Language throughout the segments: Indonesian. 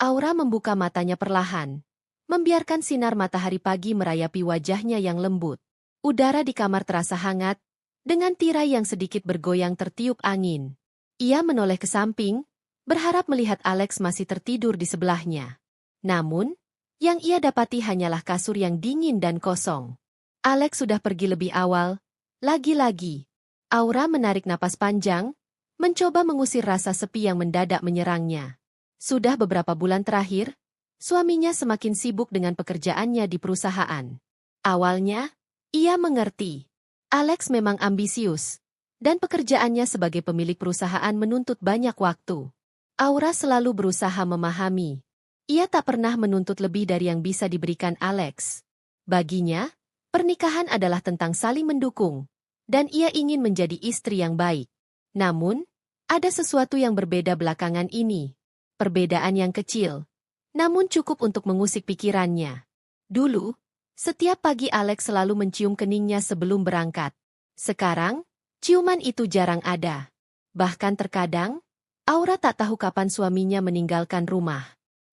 Aura membuka matanya perlahan, membiarkan sinar matahari pagi merayapi wajahnya yang lembut. Udara di kamar terasa hangat, dengan tirai yang sedikit bergoyang tertiup angin. Ia menoleh ke samping, berharap melihat Alex masih tertidur di sebelahnya. Namun, yang ia dapati hanyalah kasur yang dingin dan kosong. Alex sudah pergi lebih awal. Lagi-lagi, Aura menarik napas panjang, mencoba mengusir rasa sepi yang mendadak menyerangnya. Sudah beberapa bulan terakhir, suaminya semakin sibuk dengan pekerjaannya di perusahaan. Awalnya, ia mengerti. Alex memang ambisius, dan pekerjaannya sebagai pemilik perusahaan menuntut banyak waktu. Aura selalu berusaha memahami. Ia tak pernah menuntut lebih dari yang bisa diberikan Alex. Baginya, pernikahan adalah tentang saling mendukung, dan ia ingin menjadi istri yang baik. Namun, ada sesuatu yang berbeda belakangan ini. Perbedaan yang kecil, namun cukup untuk mengusik pikirannya. Dulu, setiap pagi Alex selalu mencium keningnya sebelum berangkat. Sekarang, ciuman itu jarang ada. Bahkan terkadang, Aura tak tahu kapan suaminya meninggalkan rumah.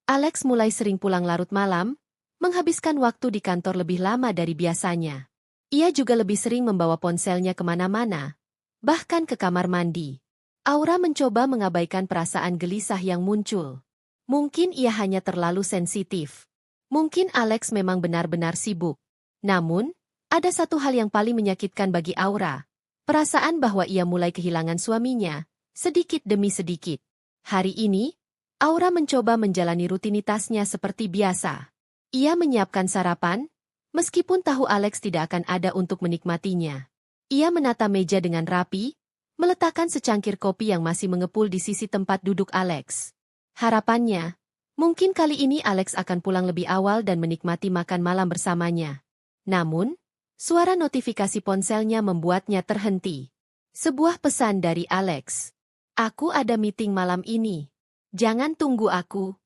Alex mulai sering pulang larut malam, menghabiskan waktu di kantor lebih lama dari biasanya. Ia juga lebih sering membawa ponselnya kemana-mana, bahkan ke kamar mandi. Aura mencoba mengabaikan perasaan gelisah yang muncul. Mungkin ia hanya terlalu sensitif. Mungkin Alex memang benar-benar sibuk. Namun, ada satu hal yang paling menyakitkan bagi Aura. Perasaan bahwa ia mulai kehilangan suaminya, sedikit demi sedikit. Hari ini, Aura mencoba menjalani rutinitasnya seperti biasa. Ia menyiapkan sarapan, meskipun tahu Alex tidak akan ada untuk menikmatinya. Ia menata meja dengan rapi, meletakkan secangkir kopi yang masih mengepul di sisi tempat duduk Alex. Harapannya, mungkin kali ini Alex akan pulang lebih awal dan menikmati makan malam bersamanya. Namun, suara notifikasi ponselnya membuatnya terhenti. Sebuah pesan dari Alex. "Aku ada meeting malam ini. Jangan tunggu aku."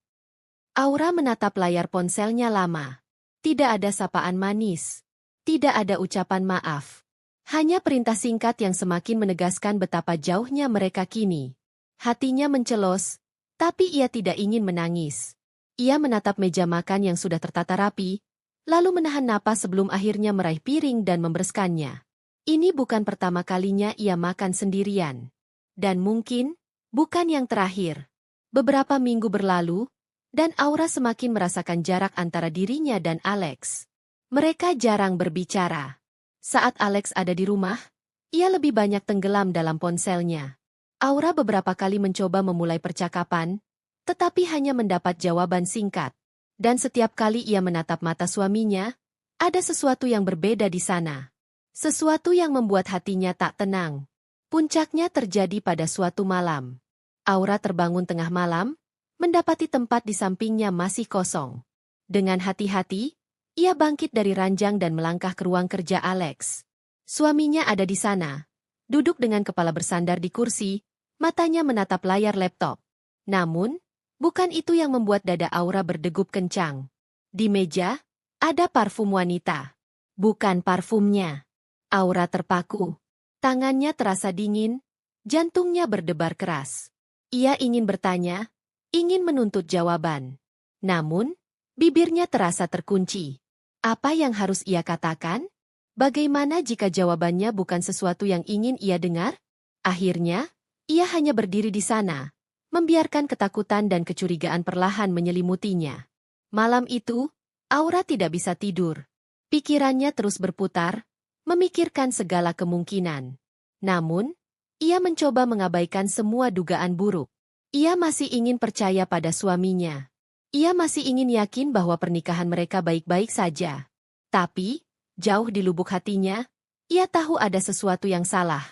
Aura menatap layar ponselnya lama. Tidak ada sapaan manis. Tidak ada ucapan maaf. Hanya perintah singkat yang semakin menegaskan betapa jauhnya mereka kini. Hatinya mencelos, tapi ia tidak ingin menangis. Ia menatap meja makan yang sudah tertata rapi, lalu menahan napas sebelum akhirnya meraih piring dan membereskannya. Ini bukan pertama kalinya ia makan sendirian. Dan mungkin, bukan yang terakhir. Beberapa minggu berlalu, dan Aura semakin merasakan jarak antara dirinya dan Alex. Mereka jarang berbicara. Saat Alex ada di rumah, ia lebih banyak tenggelam dalam ponselnya. Aura beberapa kali mencoba memulai percakapan, tetapi hanya mendapat jawaban singkat. Dan setiap kali ia menatap mata suaminya, ada sesuatu yang berbeda di sana. Sesuatu yang membuat hatinya tak tenang. Puncaknya terjadi pada suatu malam. Aura terbangun tengah malam, mendapati tempat di sampingnya masih kosong. Dengan hati-hati, ia bangkit dari ranjang dan melangkah ke ruang kerja Alex. Suaminya ada di sana, duduk dengan kepala bersandar di kursi, matanya menatap layar laptop. Namun, bukan itu yang membuat dada Aura berdegup kencang. Di meja, ada parfum wanita. Bukan parfumnya. Aura terpaku. Tangannya terasa dingin, jantungnya berdebar keras. Ia ingin bertanya, ingin menuntut jawaban. Namun, bibirnya terasa terkunci. Apa yang harus ia katakan? Bagaimana jika jawabannya bukan sesuatu yang ingin ia dengar? Akhirnya, ia hanya berdiri di sana, membiarkan ketakutan dan kecurigaan perlahan menyelimutinya. Malam itu, Aura tidak bisa tidur. Pikirannya terus berputar, memikirkan segala kemungkinan. Namun, ia mencoba mengabaikan semua dugaan buruk. Ia masih ingin percaya pada suaminya. Ia masih ingin yakin bahwa pernikahan mereka baik-baik saja. Tapi, jauh di lubuk hatinya, ia tahu ada sesuatu yang salah.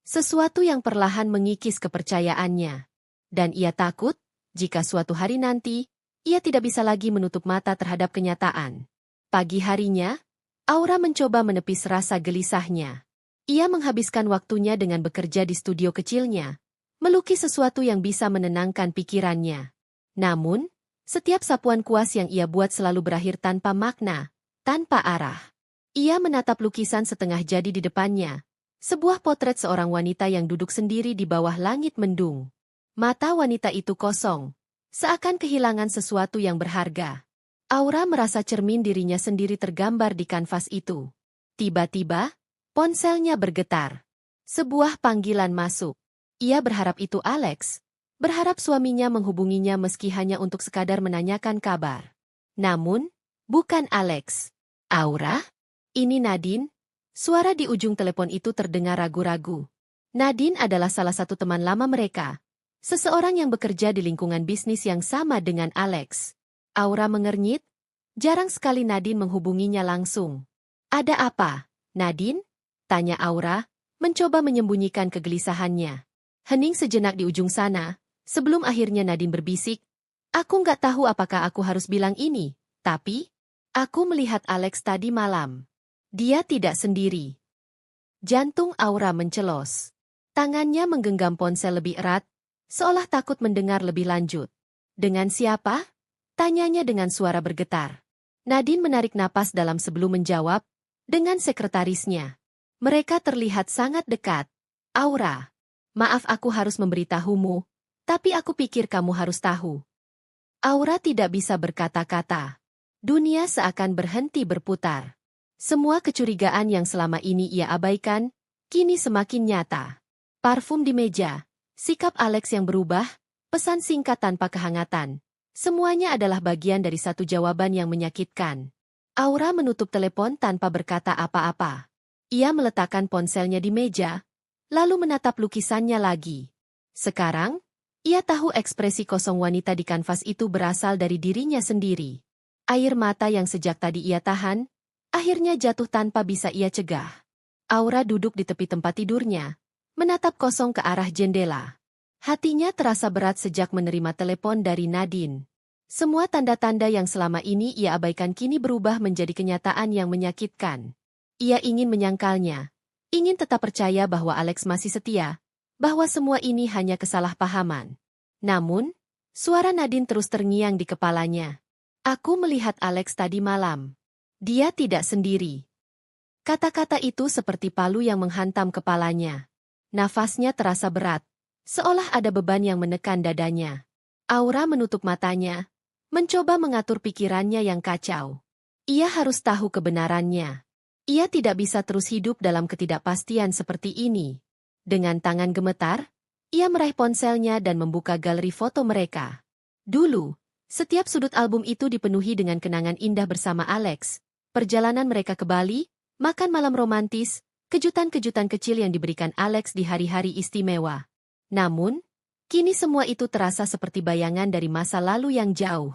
Sesuatu yang perlahan mengikis kepercayaannya. Dan ia takut, jika suatu hari nanti, ia tidak bisa lagi menutup mata terhadap kenyataan. Pagi harinya, Aura mencoba menepis rasa gelisahnya. Ia menghabiskan waktunya dengan bekerja di studio kecilnya, melukis sesuatu yang bisa menenangkan pikirannya. Namun, setiap sapuan kuas yang ia buat selalu berakhir tanpa makna, tanpa arah. Ia menatap lukisan setengah jadi di depannya, sebuah potret seorang wanita yang duduk sendiri di bawah langit mendung. Mata wanita itu kosong, seakan kehilangan sesuatu yang berharga. Aura merasa cermin dirinya sendiri tergambar di kanvas itu. Tiba-tiba, ponselnya bergetar. Sebuah panggilan masuk. Ia berharap itu Alex. Berharap suaminya menghubunginya meski hanya untuk sekadar menanyakan kabar. Namun, bukan Alex. Aura? Ini Nadine? Suara di ujung telepon itu terdengar ragu-ragu. Nadine adalah salah satu teman lama mereka. Seseorang yang bekerja di lingkungan bisnis yang sama dengan Alex. Aura mengernyit. Jarang sekali Nadine menghubunginya langsung. Ada apa, Nadine? Tanya Aura, mencoba menyembunyikan kegelisahannya. Hening sejenak di ujung sana, sebelum akhirnya Nadine berbisik. Aku nggak tahu apakah aku harus bilang ini, tapi aku melihat Alex tadi malam. Dia tidak sendiri. Jantung Aura mencelos. Tangannya menggenggam ponsel lebih erat, seolah takut mendengar lebih lanjut. Dengan siapa? Tanyanya dengan suara bergetar. Nadine menarik napas dalam sebelum menjawab, dengan sekretarisnya. Mereka terlihat sangat dekat. Aura, maaf aku harus memberitahumu, tapi aku pikir kamu harus tahu. Aura tidak bisa berkata-kata. Dunia seakan berhenti berputar. Semua kecurigaan yang selama ini ia abaikan, kini semakin nyata. Parfum di meja, sikap Alex yang berubah, pesan singkat tanpa kehangatan. Semuanya adalah bagian dari satu jawaban yang menyakitkan. Aura menutup telepon tanpa berkata apa-apa. Ia meletakkan ponselnya di meja, lalu menatap lukisannya lagi. Sekarang, ia tahu ekspresi kosong wanita di kanvas itu berasal dari dirinya sendiri. Air mata yang sejak tadi ia tahan, akhirnya jatuh tanpa bisa ia cegah. Aura duduk di tepi tempat tidurnya, menatap kosong ke arah jendela. Hatinya terasa berat sejak menerima telepon dari Nadine. Semua tanda-tanda yang selama ini ia abaikan kini berubah menjadi kenyataan yang menyakitkan. Ia ingin menyangkalnya, ingin tetap percaya bahwa Alex masih setia, bahwa semua ini hanya kesalahpahaman. Namun, suara Nadine terus terngiang di kepalanya. Aku melihat Alex tadi malam. Dia tidak sendiri. Kata-kata itu seperti palu yang menghantam kepalanya. Nafasnya terasa berat, seolah ada beban yang menekan dadanya. Aura menutup matanya, mencoba mengatur pikirannya yang kacau. Ia harus tahu kebenarannya. Ia tidak bisa terus hidup dalam ketidakpastian seperti ini. Dengan tangan gemetar, ia meraih ponselnya dan membuka galeri foto mereka. Dulu, setiap sudut album itu dipenuhi dengan kenangan indah bersama Alex. Perjalanan mereka ke Bali, makan malam romantis, kejutan-kejutan kecil yang diberikan Alex di hari-hari istimewa. Namun, kini semua itu terasa seperti bayangan dari masa lalu yang jauh.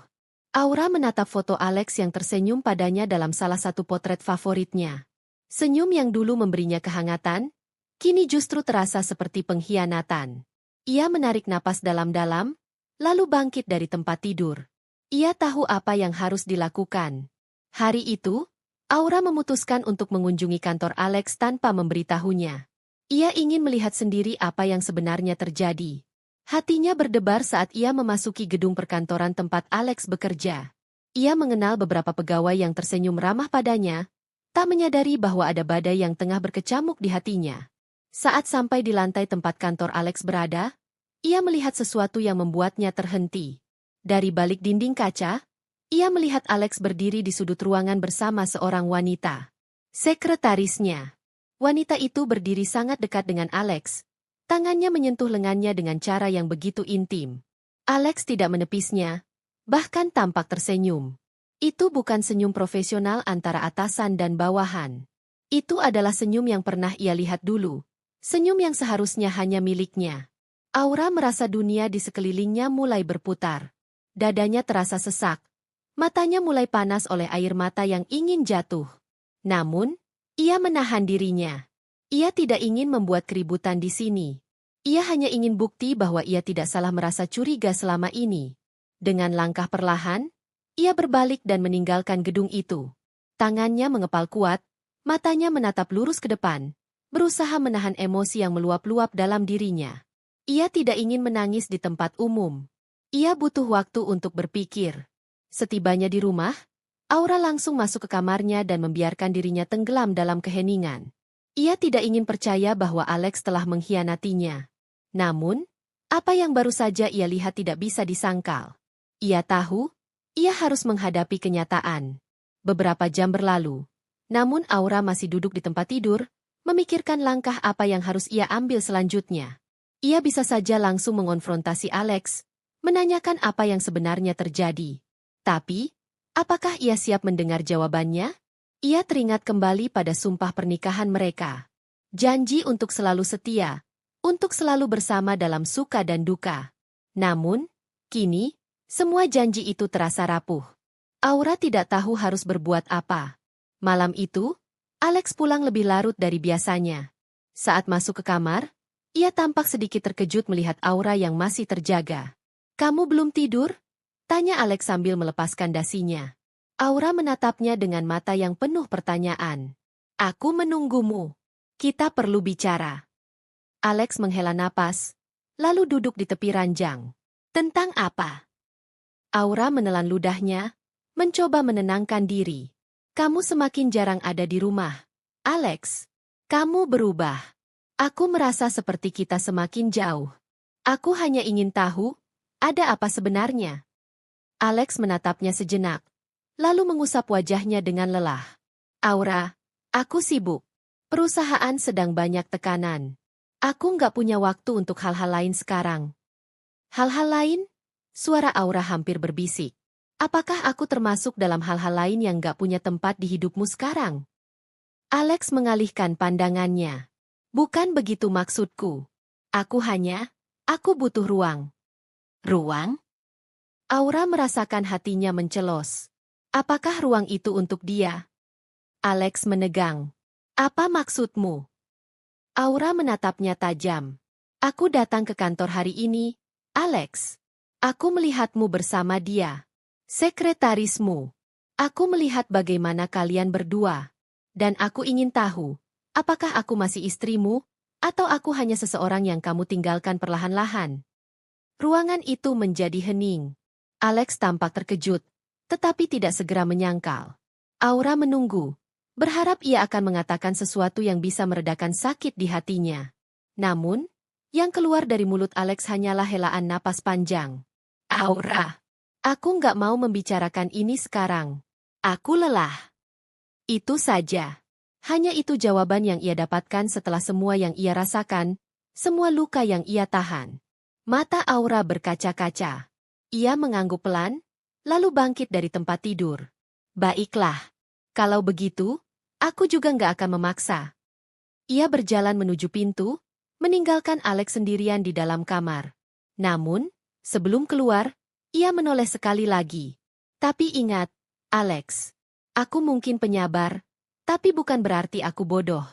Aura menatap foto Alex yang tersenyum padanya dalam salah satu potret favoritnya. Senyum yang dulu memberinya kehangatan, kini justru terasa seperti pengkhianatan. Ia menarik napas dalam-dalam, lalu bangkit dari tempat tidur. Ia tahu apa yang harus dilakukan. Hari itu, Aura memutuskan untuk mengunjungi kantor Alex tanpa memberitahunya. Ia ingin melihat sendiri apa yang sebenarnya terjadi. Hatinya berdebar saat ia memasuki gedung perkantoran tempat Alex bekerja. Ia mengenal beberapa pegawai yang tersenyum ramah padanya, tak menyadari bahwa ada badai yang tengah berkecamuk di hatinya. Saat sampai di lantai tempat kantor Alex berada, ia melihat sesuatu yang membuatnya terhenti. Dari balik dinding kaca, ia melihat Alex berdiri di sudut ruangan bersama seorang wanita. Sekretarisnya. Wanita itu berdiri sangat dekat dengan Alex. Tangannya menyentuh lengannya dengan cara yang begitu intim. Alex tidak menepisnya, bahkan tampak tersenyum. Itu bukan senyum profesional antara atasan dan bawahan. Itu adalah senyum yang pernah ia lihat dulu. Senyum yang seharusnya hanya miliknya. Aura merasa dunia di sekelilingnya mulai berputar. Dadanya terasa sesak. Matanya mulai panas oleh air mata yang ingin jatuh. Namun, ia menahan dirinya. Ia tidak ingin membuat keributan di sini. Ia hanya ingin bukti bahwa ia tidak salah merasa curiga selama ini. Dengan langkah perlahan, ia berbalik dan meninggalkan gedung itu. Tangannya mengepal kuat, matanya menatap lurus ke depan, berusaha menahan emosi yang meluap-luap dalam dirinya. Ia tidak ingin menangis di tempat umum. Ia butuh waktu untuk berpikir. Setibanya di rumah, Aura langsung masuk ke kamarnya dan membiarkan dirinya tenggelam dalam keheningan. Ia tidak ingin percaya bahwa Alex telah mengkhianatinya. Namun, apa yang baru saja ia lihat tidak bisa disangkal. Ia tahu, ia harus menghadapi kenyataan. Beberapa jam berlalu. Namun Aura masih duduk di tempat tidur, memikirkan langkah apa yang harus ia ambil selanjutnya. Ia bisa saja langsung mengonfrontasi Alex, menanyakan apa yang sebenarnya terjadi. Tapi, apakah ia siap mendengar jawabannya? Ia teringat kembali pada sumpah pernikahan mereka. Janji untuk selalu setia, untuk selalu bersama dalam suka dan duka. Namun, kini, semua janji itu terasa rapuh. Aura tidak tahu harus berbuat apa. Malam itu, Alex pulang lebih larut dari biasanya. Saat masuk ke kamar, ia tampak sedikit terkejut melihat Aura yang masih terjaga. "Kamu belum tidur?" tanya Alex sambil melepaskan dasinya. Aura menatapnya dengan mata yang penuh pertanyaan. "Aku menunggumu. Kita perlu bicara." Alex menghela napas, lalu duduk di tepi ranjang. "Tentang apa?" Aura menelan ludahnya, mencoba menenangkan diri. "Kamu semakin jarang ada di rumah, Alex. Kamu berubah. Aku merasa seperti kita semakin jauh. Aku hanya ingin tahu, ada apa sebenarnya?" Alex menatapnya sejenak, lalu mengusap wajahnya dengan lelah. "Aura, aku sibuk. Perusahaan sedang banyak tekanan. Aku nggak punya waktu untuk hal-hal lain sekarang." "Hal-hal lain?" Suara Aura hampir berbisik. "Apakah aku termasuk dalam hal-hal lain yang nggak punya tempat di hidupmu sekarang?" Alex mengalihkan pandangannya. "Bukan begitu maksudku. Aku butuh ruang." "Ruang?" Aura merasakan hatinya mencelos. Apakah ruang itu untuk dia? Alex menegang. "Apa maksudmu?" Aura menatapnya tajam. "Aku datang ke kantor hari ini, Alex. Aku melihatmu bersama dia. Sekretarismu. Aku melihat bagaimana kalian berdua. Dan aku ingin tahu, apakah aku masih istrimu, atau aku hanya seseorang yang kamu tinggalkan perlahan-lahan?" Ruangan itu menjadi hening. Alex tampak terkejut, tetapi tidak segera menyangkal. Aura menunggu, berharap ia akan mengatakan sesuatu yang bisa meredakan sakit di hatinya. Namun, yang keluar dari mulut Alex hanyalah helaan napas panjang. "Aura, aku nggak mau membicarakan ini sekarang. Aku lelah." Itu saja. Hanya itu jawaban yang ia dapatkan setelah semua yang ia rasakan, semua luka yang ia tahan. Mata Aura berkaca-kaca. Ia mengangguk pelan, lalu bangkit dari tempat tidur. "Baiklah. Kalau begitu, aku juga nggak akan memaksa." Ia berjalan menuju pintu, meninggalkan Alex sendirian di dalam kamar. Namun, sebelum keluar, ia menoleh sekali lagi. "Tapi ingat, Alex, aku mungkin penyabar, tapi bukan berarti aku bodoh."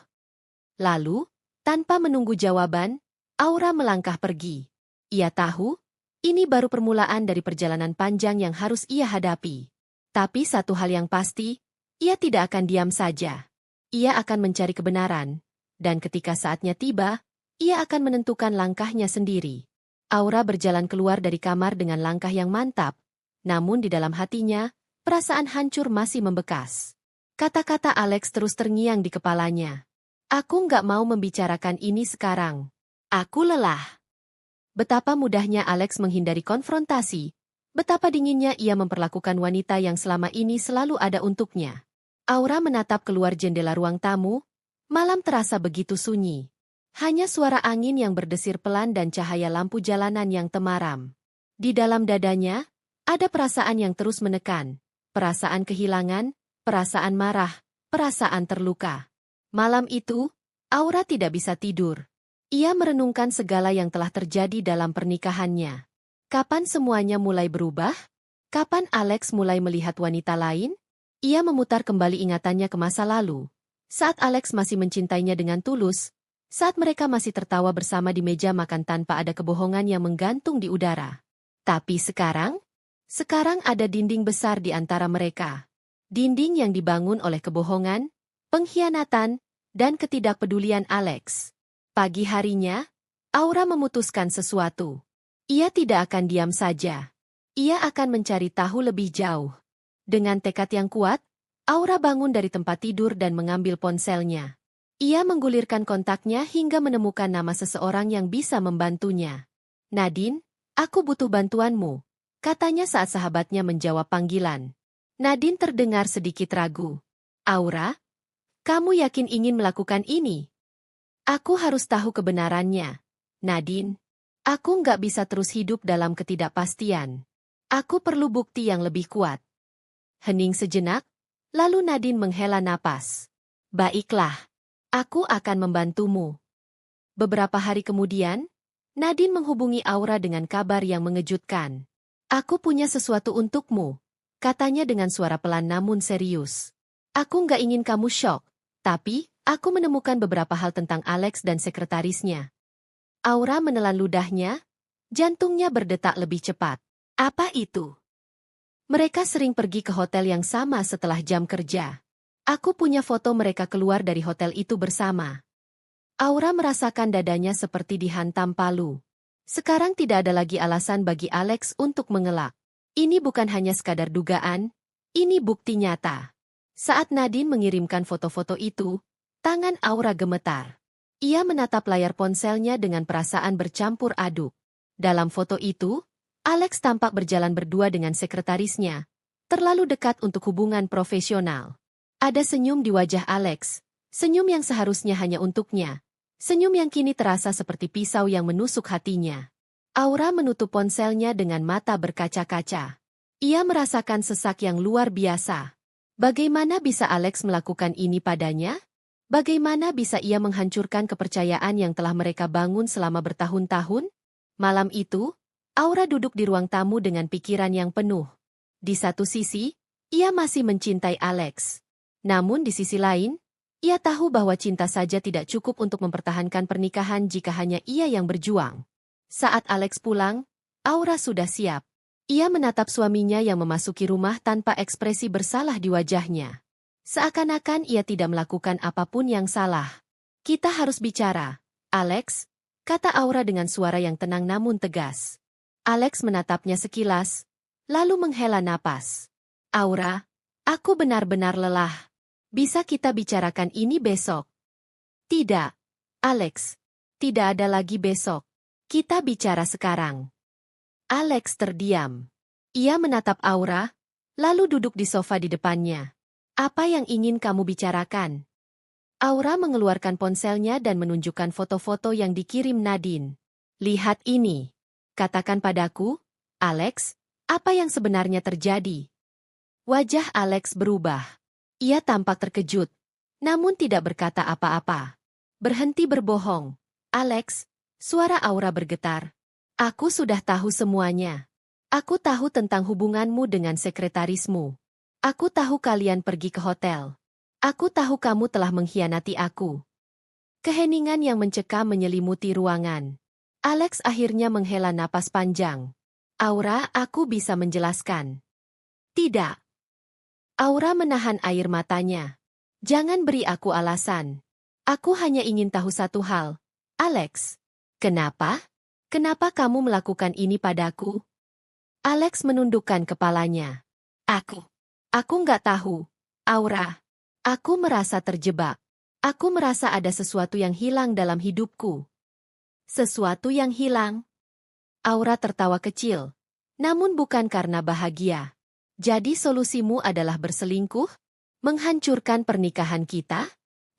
Lalu, tanpa menunggu jawaban, Aura melangkah pergi. Ia tahu, ini baru permulaan dari perjalanan panjang yang harus ia hadapi. Tapi satu hal yang pasti, ia tidak akan diam saja. Ia akan mencari kebenaran, dan ketika saatnya tiba, ia akan menentukan langkahnya sendiri. Aura berjalan keluar dari kamar dengan langkah yang mantap, namun di dalam hatinya, perasaan hancur masih membekas. Kata-kata Alex terus terngiang di kepalanya. "Aku nggak mau membicarakan ini sekarang. Aku lelah." Betapa mudahnya Alex menghindari konfrontasi, betapa dinginnya ia memperlakukan wanita yang selama ini selalu ada untuknya. Aura menatap keluar jendela ruang tamu, malam terasa begitu sunyi. Hanya suara angin yang berdesir pelan dan cahaya lampu jalanan yang temaram. Di dalam dadanya, ada perasaan yang terus menekan, perasaan kehilangan, perasaan marah, perasaan terluka. Malam itu, Aura tidak bisa tidur. Ia merenungkan segala yang telah terjadi dalam pernikahannya. Kapan semuanya mulai berubah? Kapan Alex mulai melihat wanita lain? Ia memutar kembali ingatannya ke masa lalu. Saat Alex masih mencintainya dengan tulus, saat mereka masih tertawa bersama di meja makan tanpa ada kebohongan yang menggantung di udara. Tapi sekarang ada dinding besar di antara mereka. Dinding yang dibangun oleh kebohongan, pengkhianatan, dan ketidakpedulian Alex. Pagi harinya, Aura memutuskan sesuatu. Ia tidak akan diam saja. Ia akan mencari tahu lebih jauh. Dengan tekad yang kuat, Aura bangun dari tempat tidur dan mengambil ponselnya. Ia menggulirkan kontaknya hingga menemukan nama seseorang yang bisa membantunya. "Nadine, aku butuh bantuanmu," katanya saat sahabatnya menjawab panggilan. Nadine terdengar sedikit ragu. Aura, kamu yakin ingin melakukan ini? Aku harus tahu kebenarannya. Nadine, aku nggak bisa terus hidup dalam ketidakpastian. Aku perlu bukti yang lebih kuat. Hening sejenak, lalu Nadine menghela napas. Baiklah, aku akan membantumu. Beberapa hari kemudian, Nadine menghubungi Aura dengan kabar yang mengejutkan. Aku punya sesuatu untukmu, katanya dengan suara pelan namun serius. Aku nggak ingin kamu syok, tapi aku menemukan beberapa hal tentang Alex dan sekretarisnya. Aura menelan ludahnya, jantungnya berdetak lebih cepat. Apa itu? Mereka sering pergi ke hotel yang sama setelah jam kerja. Aku punya foto mereka keluar dari hotel itu bersama. Aura merasakan dadanya seperti dihantam palu. Sekarang tidak ada lagi alasan bagi Alex untuk mengelak. Ini bukan hanya sekadar dugaan, ini bukti nyata. Saat Nadine mengirimkan foto-foto itu, tangan Aura gemetar. Ia menatap layar ponselnya dengan perasaan bercampur aduk. Dalam foto itu, Alex tampak berjalan berdua dengan sekretarisnya, terlalu dekat untuk hubungan profesional. Ada senyum di wajah Alex, senyum yang seharusnya hanya untuknya. Senyum yang kini terasa seperti pisau yang menusuk hatinya. Aura menutup ponselnya dengan mata berkaca-kaca. Ia merasakan sesak yang luar biasa. Bagaimana bisa Alex melakukan ini padanya? Bagaimana bisa ia menghancurkan kepercayaan yang telah mereka bangun selama bertahun-tahun? Malam itu, Aura duduk di ruang tamu dengan pikiran yang penuh. Di satu sisi, ia masih mencintai Alex. Namun di sisi lain, ia tahu bahwa cinta saja tidak cukup untuk mempertahankan pernikahan jika hanya ia yang berjuang. Saat Alex pulang, Aura sudah siap. Ia menatap suaminya yang memasuki rumah tanpa ekspresi bersalah di wajahnya. Seakan-akan ia tidak melakukan apapun yang salah. Kita harus bicara, Alex, kata Aura dengan suara yang tenang namun tegas. Alex menatapnya sekilas, lalu menghela napas. Aura, aku benar-benar lelah. Bisa kita bicarakan ini besok? Tidak, Alex. Tidak ada lagi besok. Kita bicara sekarang. Alex terdiam. Ia menatap Aura, lalu duduk di sofa di depannya. Apa yang ingin kamu bicarakan? Aura mengeluarkan ponselnya dan menunjukkan foto-foto yang dikirim Nadine. Lihat ini. Katakan padaku, Alex, apa yang sebenarnya terjadi? Wajah Alex berubah. Ia tampak terkejut, namun tidak berkata apa-apa. Berhenti berbohong. Alex, suara Aura bergetar. Aku sudah tahu semuanya. Aku tahu tentang hubunganmu dengan sekretarismu. Aku tahu kalian pergi ke hotel. Aku tahu kamu telah mengkhianati aku. Keheningan yang mencekam menyelimuti ruangan. Alex akhirnya menghela napas panjang. Aura, aku bisa menjelaskan. Tidak. Aura menahan air matanya. Jangan beri aku alasan. Aku hanya ingin tahu satu hal. Alex, kenapa? Kenapa kamu melakukan ini padaku? Alex menundukkan kepalanya. Aku nggak tahu. Aura, aku merasa terjebak. Aku merasa ada sesuatu yang hilang dalam hidupku. Sesuatu yang hilang? Aura tertawa kecil. Namun bukan karena bahagia. Jadi solusimu adalah berselingkuh? Menghancurkan pernikahan kita?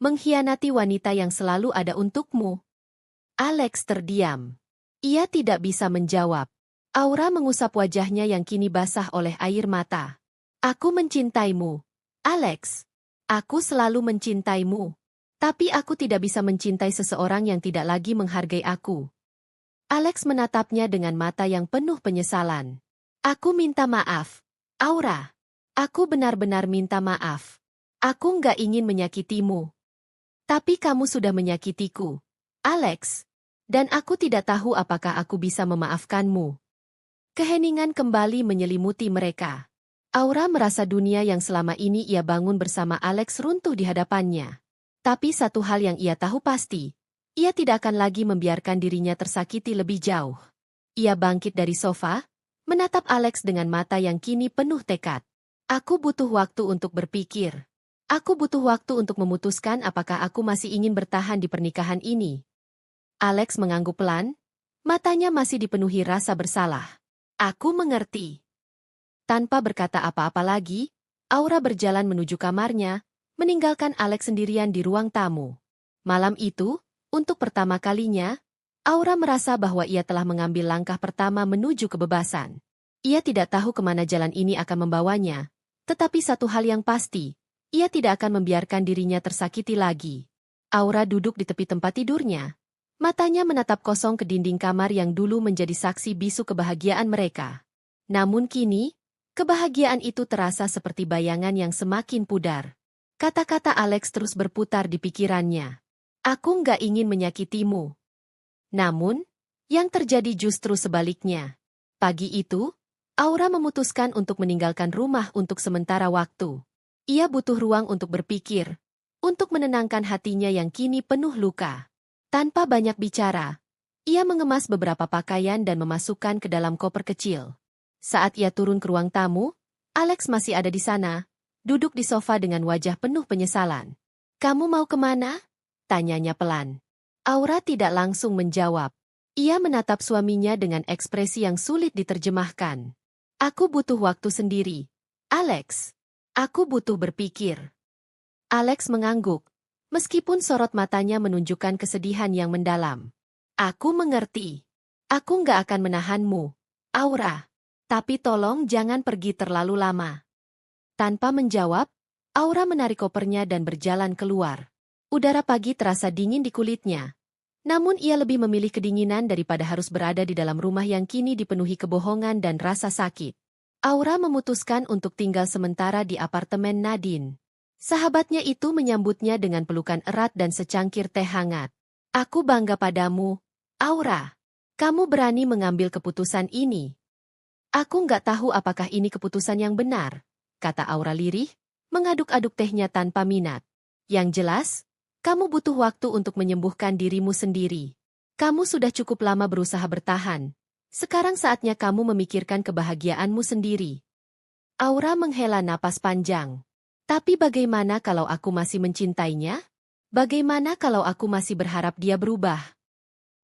Mengkhianati wanita yang selalu ada untukmu? Alex terdiam. Ia tidak bisa menjawab. Aura mengusap wajahnya yang kini basah oleh air mata. Aku mencintaimu, Alex. Aku selalu mencintaimu. Tapi aku tidak bisa mencintai seseorang yang tidak lagi menghargai aku. Alex menatapnya dengan mata yang penuh penyesalan. Aku minta maaf. Aura, aku benar-benar minta maaf. Aku nggak ingin menyakitimu. Tapi kamu sudah menyakitiku, Alex. Dan aku tidak tahu apakah aku bisa memaafkanmu. Keheningan kembali menyelimuti mereka. Aura merasa dunia yang selama ini ia bangun bersama Alex runtuh di hadapannya. Tapi satu hal yang ia tahu pasti, ia tidak akan lagi membiarkan dirinya tersakiti lebih jauh. Ia bangkit dari sofa, menatap Alex dengan mata yang kini penuh tekad. Aku butuh waktu untuk berpikir. Aku butuh waktu untuk memutuskan apakah aku masih ingin bertahan di pernikahan ini. Alex mengangguk pelan, matanya masih dipenuhi rasa bersalah. Aku mengerti. Tanpa berkata apa-apa lagi, Aura berjalan menuju kamarnya, meninggalkan Alex sendirian di ruang tamu. Malam itu, untuk pertama kalinya, Aura merasa bahwa ia telah mengambil langkah pertama menuju kebebasan. Ia tidak tahu kemana jalan ini akan membawanya, tetapi satu hal yang pasti, ia tidak akan membiarkan dirinya tersakiti lagi. Aura duduk di tepi tempat tidurnya. Matanya menatap kosong ke dinding kamar yang dulu menjadi saksi bisu kebahagiaan mereka. Namun kini, kebahagiaan itu terasa seperti bayangan yang semakin pudar. Kata-kata Alex terus berputar di pikirannya. Aku nggak ingin menyakitimu. Namun, yang terjadi justru sebaliknya. Pagi itu, Aura memutuskan untuk meninggalkan rumah untuk sementara waktu. Ia butuh ruang untuk berpikir, untuk menenangkan hatinya yang kini penuh luka. Tanpa banyak bicara, ia mengemas beberapa pakaian dan memasukkan ke dalam koper kecil. Saat ia turun ke ruang tamu, Alex masih ada di sana, duduk di sofa dengan wajah penuh penyesalan. "Kamu mau kemana?" tanyanya pelan. Aura tidak langsung menjawab. Ia menatap suaminya dengan ekspresi yang sulit diterjemahkan. "Aku butuh waktu sendiri, Alex. Aku butuh berpikir." Alex mengangguk, meskipun sorot matanya menunjukkan kesedihan yang mendalam. "Aku mengerti. Aku nggak akan menahanmu, Aura. Tapi tolong jangan pergi terlalu lama." Tanpa menjawab, Aura menarik kopernya dan berjalan keluar. Udara pagi terasa dingin di kulitnya. Namun ia lebih memilih kedinginan daripada harus berada di dalam rumah yang kini dipenuhi kebohongan dan rasa sakit. Aura memutuskan untuk tinggal sementara di apartemen Nadine. Sahabatnya itu menyambutnya dengan pelukan erat dan secangkir teh hangat. "Aku bangga padamu, Aura. Kamu berani mengambil keputusan ini." "Aku nggak tahu apakah ini keputusan yang benar," kata Aura lirih, mengaduk-aduk tehnya tanpa minat. "Yang jelas, kamu butuh waktu untuk menyembuhkan dirimu sendiri. Kamu sudah cukup lama berusaha bertahan. Sekarang saatnya kamu memikirkan kebahagiaanmu sendiri." Aura menghela napas panjang. "Tapi bagaimana kalau aku masih mencintainya? Bagaimana kalau aku masih berharap dia berubah?"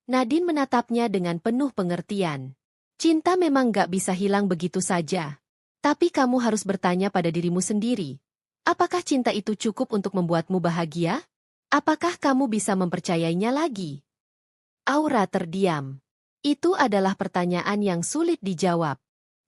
Nadine menatapnya dengan penuh pengertian. "Cinta memang gak bisa hilang begitu saja. Tapi kamu harus bertanya pada dirimu sendiri. Apakah cinta itu cukup untuk membuatmu bahagia? Apakah kamu bisa mempercayainya lagi?" Aura terdiam. Itu adalah pertanyaan yang sulit dijawab.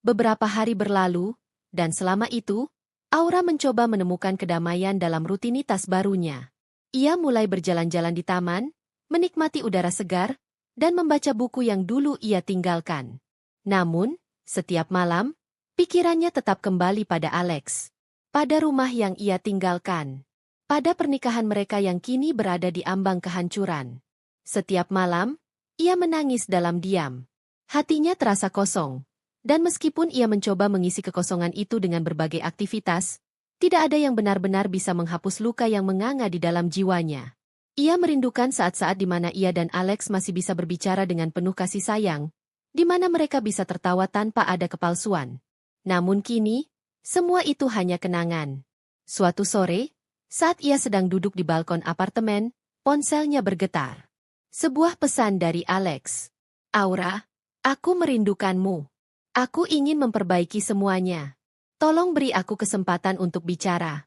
Beberapa hari berlalu, dan selama itu, Aura mencoba menemukan kedamaian dalam rutinitas barunya. Ia mulai berjalan-jalan di taman, menikmati udara segar, dan membaca buku yang dulu ia tinggalkan. Namun, setiap malam, pikirannya tetap kembali pada Alex. Pada rumah yang ia tinggalkan. Pada pernikahan mereka yang kini berada di ambang kehancuran. Setiap malam, ia menangis dalam diam. Hatinya terasa kosong. Dan meskipun ia mencoba mengisi kekosongan itu dengan berbagai aktivitas, tidak ada yang benar-benar bisa menghapus luka yang menganga di dalam jiwanya. Ia merindukan saat-saat di mana ia dan Alex masih bisa berbicara dengan penuh kasih sayang, di mana mereka bisa tertawa tanpa ada kepalsuan. Namun kini, semua itu hanya kenangan. Suatu sore, saat ia sedang duduk di balkon apartemen, ponselnya bergetar. Sebuah pesan dari Alex. "Aura, aku merindukanmu. Aku ingin memperbaiki semuanya. Tolong beri aku kesempatan untuk bicara."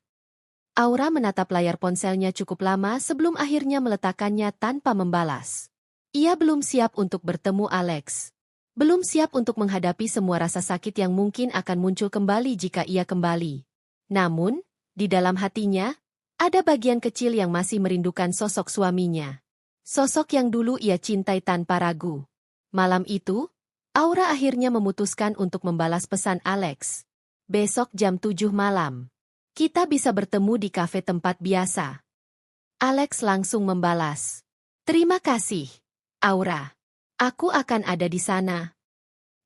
Aura menatap layar ponselnya cukup lama sebelum akhirnya meletakkannya tanpa membalas. Ia belum siap untuk bertemu Alex. Belum siap untuk menghadapi semua rasa sakit yang mungkin akan muncul kembali jika ia kembali. Namun, di dalam hatinya, ada bagian kecil yang masih merindukan sosok suaminya. Sosok yang dulu ia cintai tanpa ragu. Malam itu, Aura akhirnya memutuskan untuk membalas pesan Alex. "Besok jam 7 malam. Kita bisa bertemu di kafe tempat biasa." Alex langsung membalas. "Terima kasih, Aura. Aku akan ada di sana."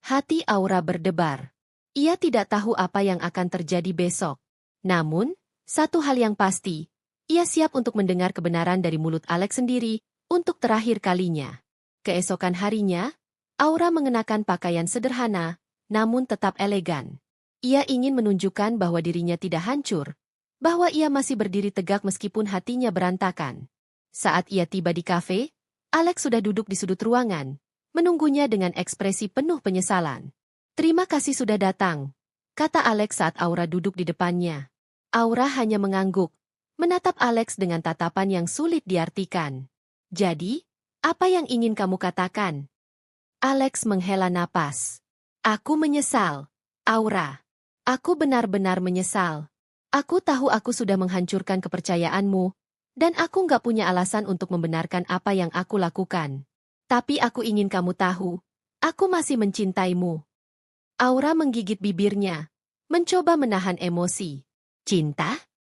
Hati Aura berdebar. Ia tidak tahu apa yang akan terjadi besok. Namun, satu hal yang pasti, ia siap untuk mendengar kebenaran dari mulut Alex sendiri, untuk terakhir kalinya. Keesokan harinya, Aura mengenakan pakaian sederhana, namun tetap elegan. Ia ingin menunjukkan bahwa dirinya tidak hancur, bahwa ia masih berdiri tegak meskipun hatinya berantakan. Saat ia tiba di kafe, Alex sudah duduk di sudut ruangan, menunggunya dengan ekspresi penuh penyesalan. Terima kasih sudah datang, kata Alex saat Aura duduk di depannya. Aura hanya mengangguk, menatap Alex dengan tatapan yang sulit diartikan. Jadi, apa yang ingin kamu katakan? Alex menghela napas. Aku menyesal, Aura. Aku benar-benar menyesal. Aku tahu aku sudah menghancurkan kepercayaanmu, dan aku nggak punya alasan untuk membenarkan apa yang aku lakukan. Tapi aku ingin kamu tahu, aku masih mencintaimu. Aura menggigit bibirnya, mencoba menahan emosi. Cinta?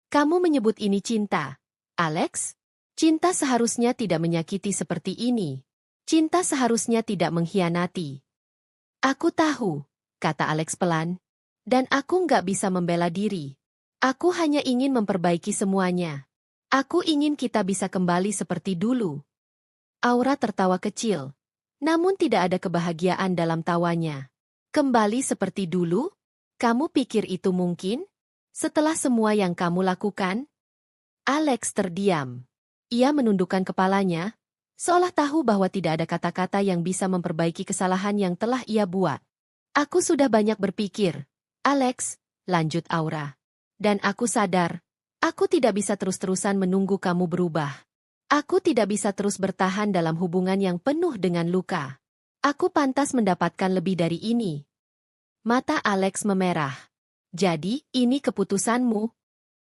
Kamu menyebut ini cinta, Alex? Cinta seharusnya tidak menyakiti seperti ini. Cinta seharusnya tidak mengkhianati. Aku tahu, kata Alex pelan, dan aku nggak bisa membela diri. Aku hanya ingin memperbaiki semuanya. Aku ingin kita bisa kembali seperti dulu. Aura tertawa kecil, namun tidak ada kebahagiaan dalam tawanya. Kembali seperti dulu? Kamu pikir itu mungkin? Setelah semua yang kamu lakukan? Alex terdiam. Ia menundukkan kepalanya, seolah tahu bahwa tidak ada kata-kata yang bisa memperbaiki kesalahan yang telah ia buat. Aku sudah banyak berpikir, Alex, lanjut Aura. Dan aku sadar, aku tidak bisa terus-terusan menunggu kamu berubah. Aku tidak bisa terus bertahan dalam hubungan yang penuh dengan luka. Aku pantas mendapatkan lebih dari ini. Mata Alex memerah. Jadi, ini keputusanmu?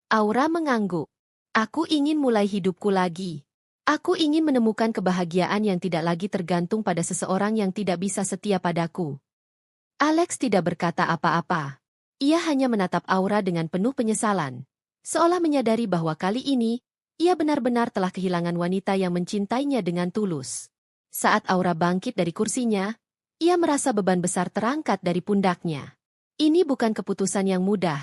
Aura mengangguk. Aku ingin mulai hidupku lagi. Aku ingin menemukan kebahagiaan yang tidak lagi tergantung pada seseorang yang tidak bisa setia padaku. Alex tidak berkata apa-apa. Ia hanya menatap Aura dengan penuh penyesalan, seolah menyadari bahwa kali ini, ia benar-benar telah kehilangan wanita yang mencintainya dengan tulus. Saat Aura bangkit dari kursinya, ia merasa beban besar terangkat dari pundaknya. Ini bukan keputusan yang mudah,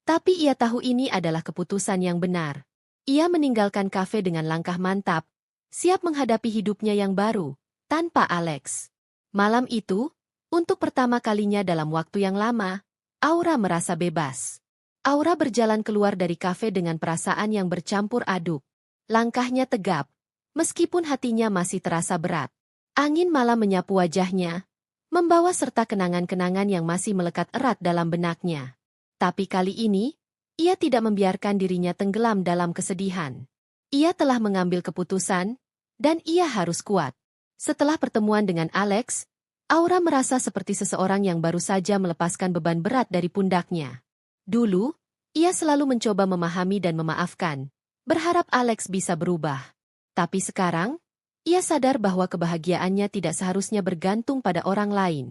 tapi ia tahu ini adalah keputusan yang benar. Ia meninggalkan kafe dengan langkah mantap, siap menghadapi hidupnya yang baru, tanpa Alex. Malam itu, untuk pertama kalinya dalam waktu yang lama, Aura merasa bebas. Aura berjalan keluar dari kafe dengan perasaan yang bercampur aduk. Langkahnya tegap, meskipun hatinya masih terasa berat. Angin malam menyapu wajahnya, membawa serta kenangan-kenangan yang masih melekat erat dalam benaknya. Tapi kali ini, ia tidak membiarkan dirinya tenggelam dalam kesedihan. Ia telah mengambil keputusan, dan ia harus kuat. Setelah pertemuan dengan Alex, Aura merasa seperti seseorang yang baru saja melepaskan beban berat dari pundaknya. Dulu, ia selalu mencoba memahami dan memaafkan, berharap Alex bisa berubah. Tapi sekarang, ia sadar bahwa kebahagiaannya tidak seharusnya bergantung pada orang lain.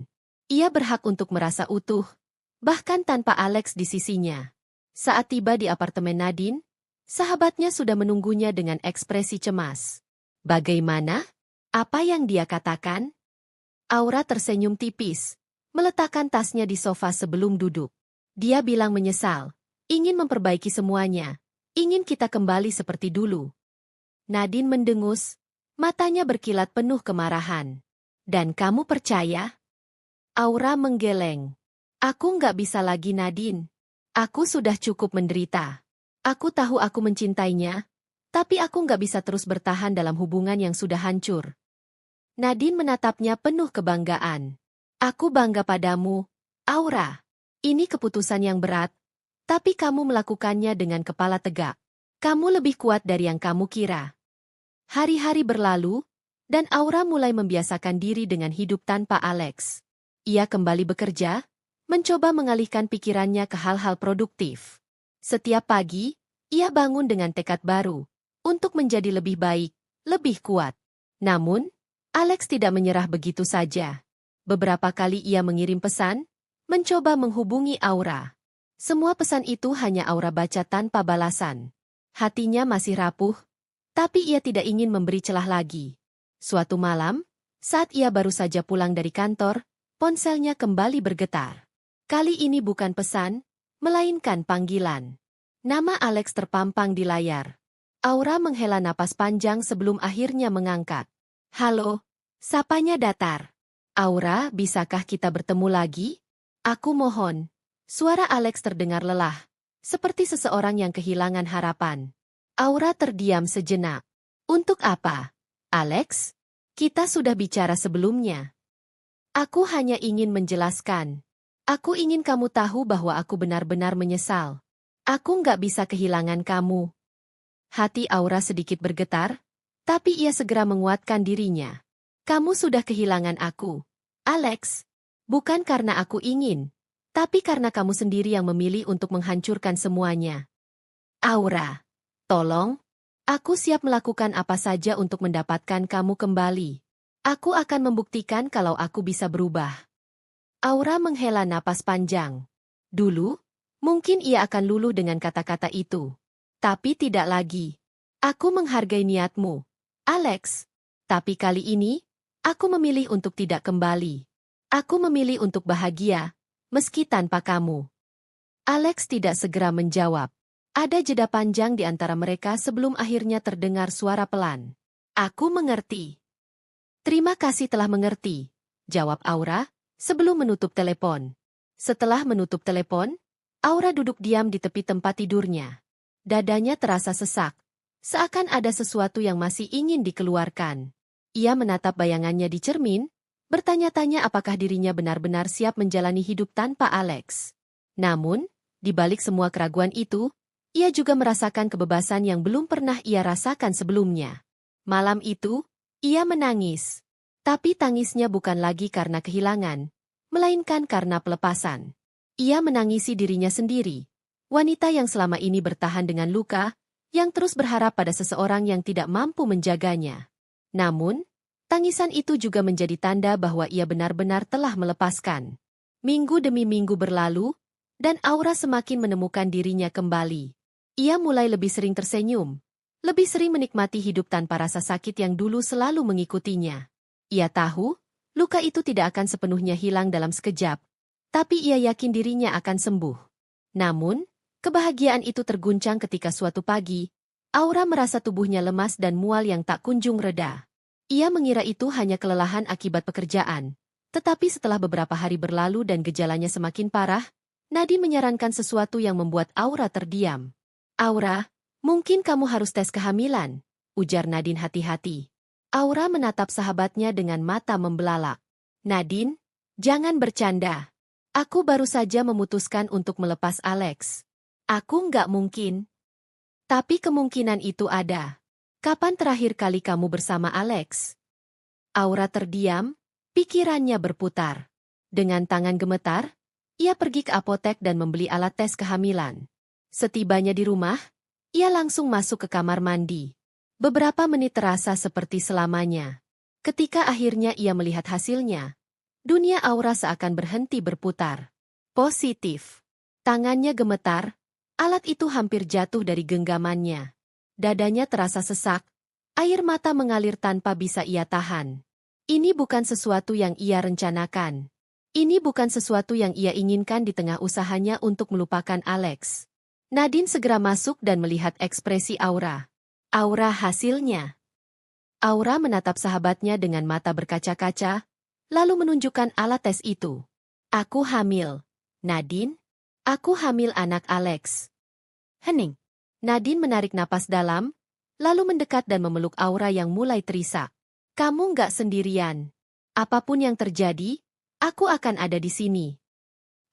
Ia berhak untuk merasa utuh, bahkan tanpa Alex di sisinya. Saat tiba di apartemen Nadine, sahabatnya sudah menunggunya dengan ekspresi cemas. Bagaimana? Apa yang dia katakan? Aura tersenyum tipis, meletakkan tasnya di sofa sebelum duduk. Dia bilang menyesal, ingin memperbaiki semuanya, ingin kita kembali seperti dulu. Nadine mendengus, matanya berkilat penuh kemarahan. Dan kamu percaya? Aura menggeleng. Aku nggak bisa lagi Nadine. Aku sudah cukup menderita. Aku tahu aku mencintainya, tapi aku nggak bisa terus bertahan dalam hubungan yang sudah hancur. Nadine menatapnya penuh kebanggaan. Aku bangga padamu, Aura. Ini keputusan yang berat, tapi kamu melakukannya dengan kepala tegak. Kamu lebih kuat dari yang kamu kira. Hari-hari berlalu, dan Aura mulai membiasakan diri dengan hidup tanpa Alex. Ia kembali bekerja, mencoba mengalihkan pikirannya ke hal-hal produktif. Setiap pagi, ia bangun dengan tekad baru, untuk menjadi lebih baik, lebih kuat. Namun, Alex tidak menyerah begitu saja. Beberapa kali ia mengirim pesan, mencoba menghubungi Aura. Semua pesan itu hanya Aura baca tanpa balasan. Hatinya masih rapuh, tapi ia tidak ingin memberi celah lagi. Suatu malam, saat ia baru saja pulang dari kantor, ponselnya kembali bergetar. Kali ini bukan pesan, melainkan panggilan. Nama Alex terpampang di layar. Aura menghela napas panjang sebelum akhirnya mengangkat. Halo, sapanya datar. Aura, bisakah kita bertemu lagi? Aku mohon. Suara Alex terdengar lelah, seperti seseorang yang kehilangan harapan. Aura terdiam sejenak. Untuk apa? Alex? Kita sudah bicara sebelumnya. Aku hanya ingin menjelaskan. Aku ingin kamu tahu bahwa aku benar-benar menyesal. Aku nggak bisa kehilangan kamu. Hati Aura sedikit bergetar, tapi ia segera menguatkan dirinya. Kamu sudah kehilangan aku, Alex. Bukan karena aku ingin, tapi karena kamu sendiri yang memilih untuk menghancurkan semuanya. Aura, tolong. Aku siap melakukan apa saja untuk mendapatkan kamu kembali. Aku akan membuktikan kalau aku bisa berubah. Aura menghela napas panjang. Dulu, mungkin ia akan luluh dengan kata-kata itu. Tapi tidak lagi. Aku menghargai niatmu, Alex. Tapi kali ini, aku memilih untuk tidak kembali. Aku memilih untuk bahagia, meski tanpa kamu. Alex tidak segera menjawab. Ada jeda panjang di antara mereka sebelum akhirnya terdengar suara pelan. Aku mengerti. Terima kasih telah mengerti, jawab Aura, sebelum menutup telepon. Setelah menutup telepon, Aura duduk diam di tepi tempat tidurnya. Dadanya terasa sesak, seakan ada sesuatu yang masih ingin dikeluarkan. Ia menatap bayangannya di cermin, bertanya-tanya apakah dirinya benar-benar siap menjalani hidup tanpa Alex. Namun, di balik semua keraguan itu, ia juga merasakan kebebasan yang belum pernah ia rasakan sebelumnya. Malam itu, ia menangis. Tapi tangisnya bukan lagi karena kehilangan, melainkan karena pelepasan. Ia menangisi dirinya sendiri, wanita yang selama ini bertahan dengan luka, yang terus berharap pada seseorang yang tidak mampu menjaganya. Namun, tangisan itu juga menjadi tanda bahwa ia benar-benar telah melepaskan. Minggu demi minggu berlalu, dan Aura semakin menemukan dirinya kembali. Ia mulai lebih sering tersenyum, lebih sering menikmati hidup tanpa rasa sakit yang dulu selalu mengikutinya. Ia tahu, luka itu tidak akan sepenuhnya hilang dalam sekejap, tapi ia yakin dirinya akan sembuh. Namun, kebahagiaan itu terguncang ketika suatu pagi, Aura merasa tubuhnya lemas dan mual yang tak kunjung reda. Ia mengira itu hanya kelelahan akibat pekerjaan, tetapi setelah beberapa hari berlalu dan gejalanya semakin parah, Nadine menyarankan sesuatu yang membuat Aura terdiam. Aura, mungkin kamu harus tes kehamilan, ujar Nadine hati-hati. Aura menatap sahabatnya dengan mata membelalak. Nadine, jangan bercanda. Aku baru saja memutuskan untuk melepas Alex. Aku nggak mungkin. Tapi kemungkinan itu ada. Kapan terakhir kali kamu bersama Alex? Aura terdiam, pikirannya berputar. Dengan tangan gemetar, ia pergi ke apotek dan membeli alat tes kehamilan. Setibanya di rumah, ia langsung masuk ke kamar mandi. Beberapa menit terasa seperti selamanya. Ketika akhirnya ia melihat hasilnya, dunia Aura seakan berhenti berputar. Positif. Tangannya gemetar, alat itu hampir jatuh dari genggamannya. Dadanya terasa sesak, air mata mengalir tanpa bisa ia tahan. Ini bukan sesuatu yang ia rencanakan. Ini bukan sesuatu yang ia inginkan di tengah usahanya untuk melupakan Alex. Nadine segera masuk dan melihat ekspresi Aura. Aura hasilnya. Aura menatap sahabatnya dengan mata berkaca-kaca, lalu menunjukkan alat tes itu. Aku hamil. Nadine, aku hamil anak Alex. Hening. Nadine menarik napas dalam, lalu mendekat dan memeluk Aura yang mulai terisak. Kamu nggak sendirian. Apapun yang terjadi, aku akan ada di sini.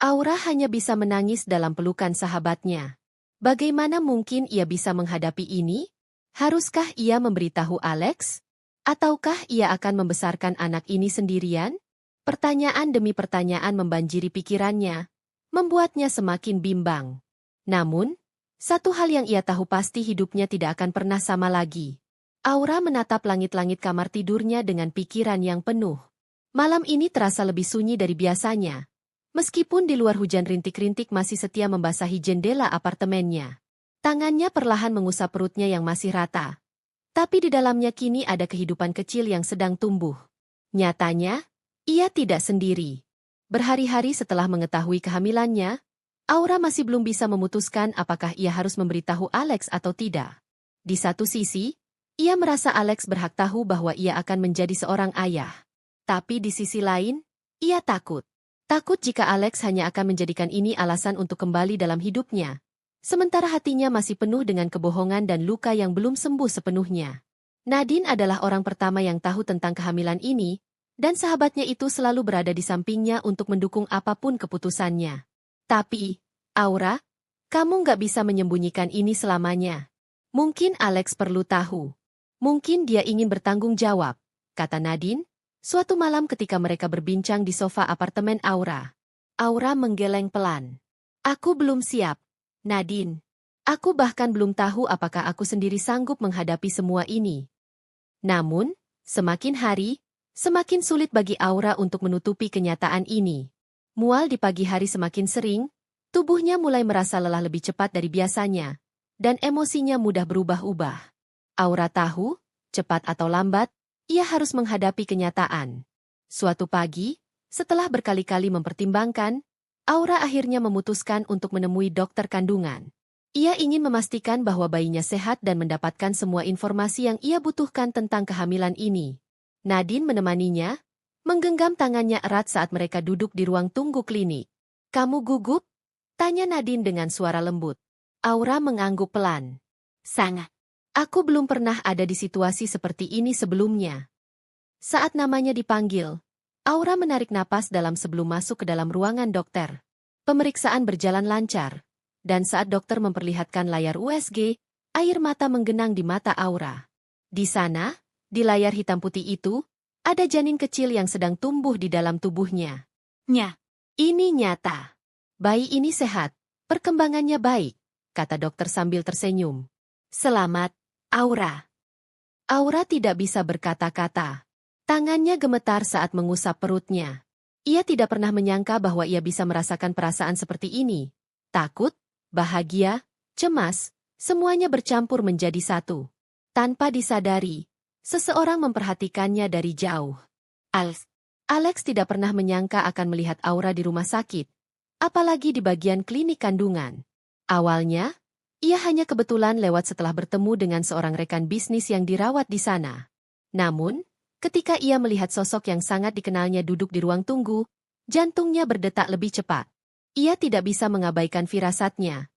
Aura hanya bisa menangis dalam pelukan sahabatnya. Bagaimana mungkin ia bisa menghadapi ini? Haruskah ia memberitahu Alex? Ataukah ia akan membesarkan anak ini sendirian? Pertanyaan demi pertanyaan membanjiri pikirannya, membuatnya semakin bimbang. Namun, satu hal yang ia tahu pasti hidupnya tidak akan pernah sama lagi. Aura menatap langit-langit kamar tidurnya dengan pikiran yang penuh. Malam ini terasa lebih sunyi dari biasanya. Meskipun di luar hujan rintik-rintik masih setia membasahi jendela apartemennya. Tangannya perlahan mengusap perutnya yang masih rata. Tapi di dalamnya kini ada kehidupan kecil yang sedang tumbuh. Nyatanya, ia tidak sendiri. Berhari-hari setelah mengetahui kehamilannya, Aura masih belum bisa memutuskan apakah ia harus memberitahu Alex atau tidak. Di satu sisi, ia merasa Alex berhak tahu bahwa ia akan menjadi seorang ayah. Tapi di sisi lain, ia takut. Takut jika Alex hanya akan menjadikan ini alasan untuk kembali dalam hidupnya. Sementara hatinya masih penuh dengan kebohongan dan luka yang belum sembuh sepenuhnya. Nadine adalah orang pertama yang tahu tentang kehamilan ini, Dan sahabatnya itu selalu berada di sampingnya untuk mendukung apapun keputusannya. Tapi, Aura, kamu nggak bisa menyembunyikan ini selamanya. Mungkin Alex perlu tahu. Mungkin dia ingin bertanggung jawab, kata Nadine, suatu malam ketika mereka berbincang di sofa apartemen Aura. Aura menggeleng pelan. Aku belum siap, Nadine. Aku bahkan belum tahu apakah aku sendiri sanggup menghadapi semua ini. Namun, semakin hari, semakin sulit bagi Aura untuk menutupi kenyataan ini. Mual di pagi hari semakin sering, tubuhnya mulai merasa lelah lebih cepat dari biasanya, dan emosinya mudah berubah-ubah. Aura tahu, cepat atau lambat, ia harus menghadapi kenyataan. Suatu pagi, setelah berkali-kali mempertimbangkan, Aura akhirnya memutuskan untuk menemui dokter kandungan. Ia ingin memastikan bahwa bayinya sehat dan mendapatkan semua informasi yang ia butuhkan tentang kehamilan ini. Nadine menemaninya, menggenggam tangannya erat saat mereka duduk di ruang tunggu klinik. Kamu gugup? Tanya Nadine dengan suara lembut. Aura mengangguk pelan. Sangat. Aku belum pernah ada di situasi seperti ini sebelumnya. Saat namanya dipanggil, Aura menarik napas dalam sebelum masuk ke dalam ruangan dokter. Pemeriksaan berjalan lancar, dan saat dokter memperlihatkan layar USG, air mata menggenang di mata Aura. Di sana, di layar hitam putih itu, ada janin kecil yang sedang tumbuh di dalam tubuhnya. Ini nyata. Bayi ini sehat, perkembangannya baik, kata dokter sambil tersenyum. Selamat, Aura. Aura tidak bisa berkata-kata. Tangannya gemetar saat mengusap perutnya. Ia tidak pernah menyangka bahwa ia bisa merasakan perasaan seperti ini. Takut, bahagia, cemas, semuanya bercampur menjadi satu. Tanpa disadari, seseorang memperhatikannya dari jauh. Alex tidak pernah menyangka akan melihat Aura di rumah sakit, apalagi di bagian klinik kandungan. Awalnya, ia hanya kebetulan lewat setelah bertemu dengan seorang rekan bisnis yang dirawat di sana. Namun, ketika ia melihat sosok yang sangat dikenalnya duduk di ruang tunggu, jantungnya berdetak lebih cepat. Ia tidak bisa mengabaikan firasatnya.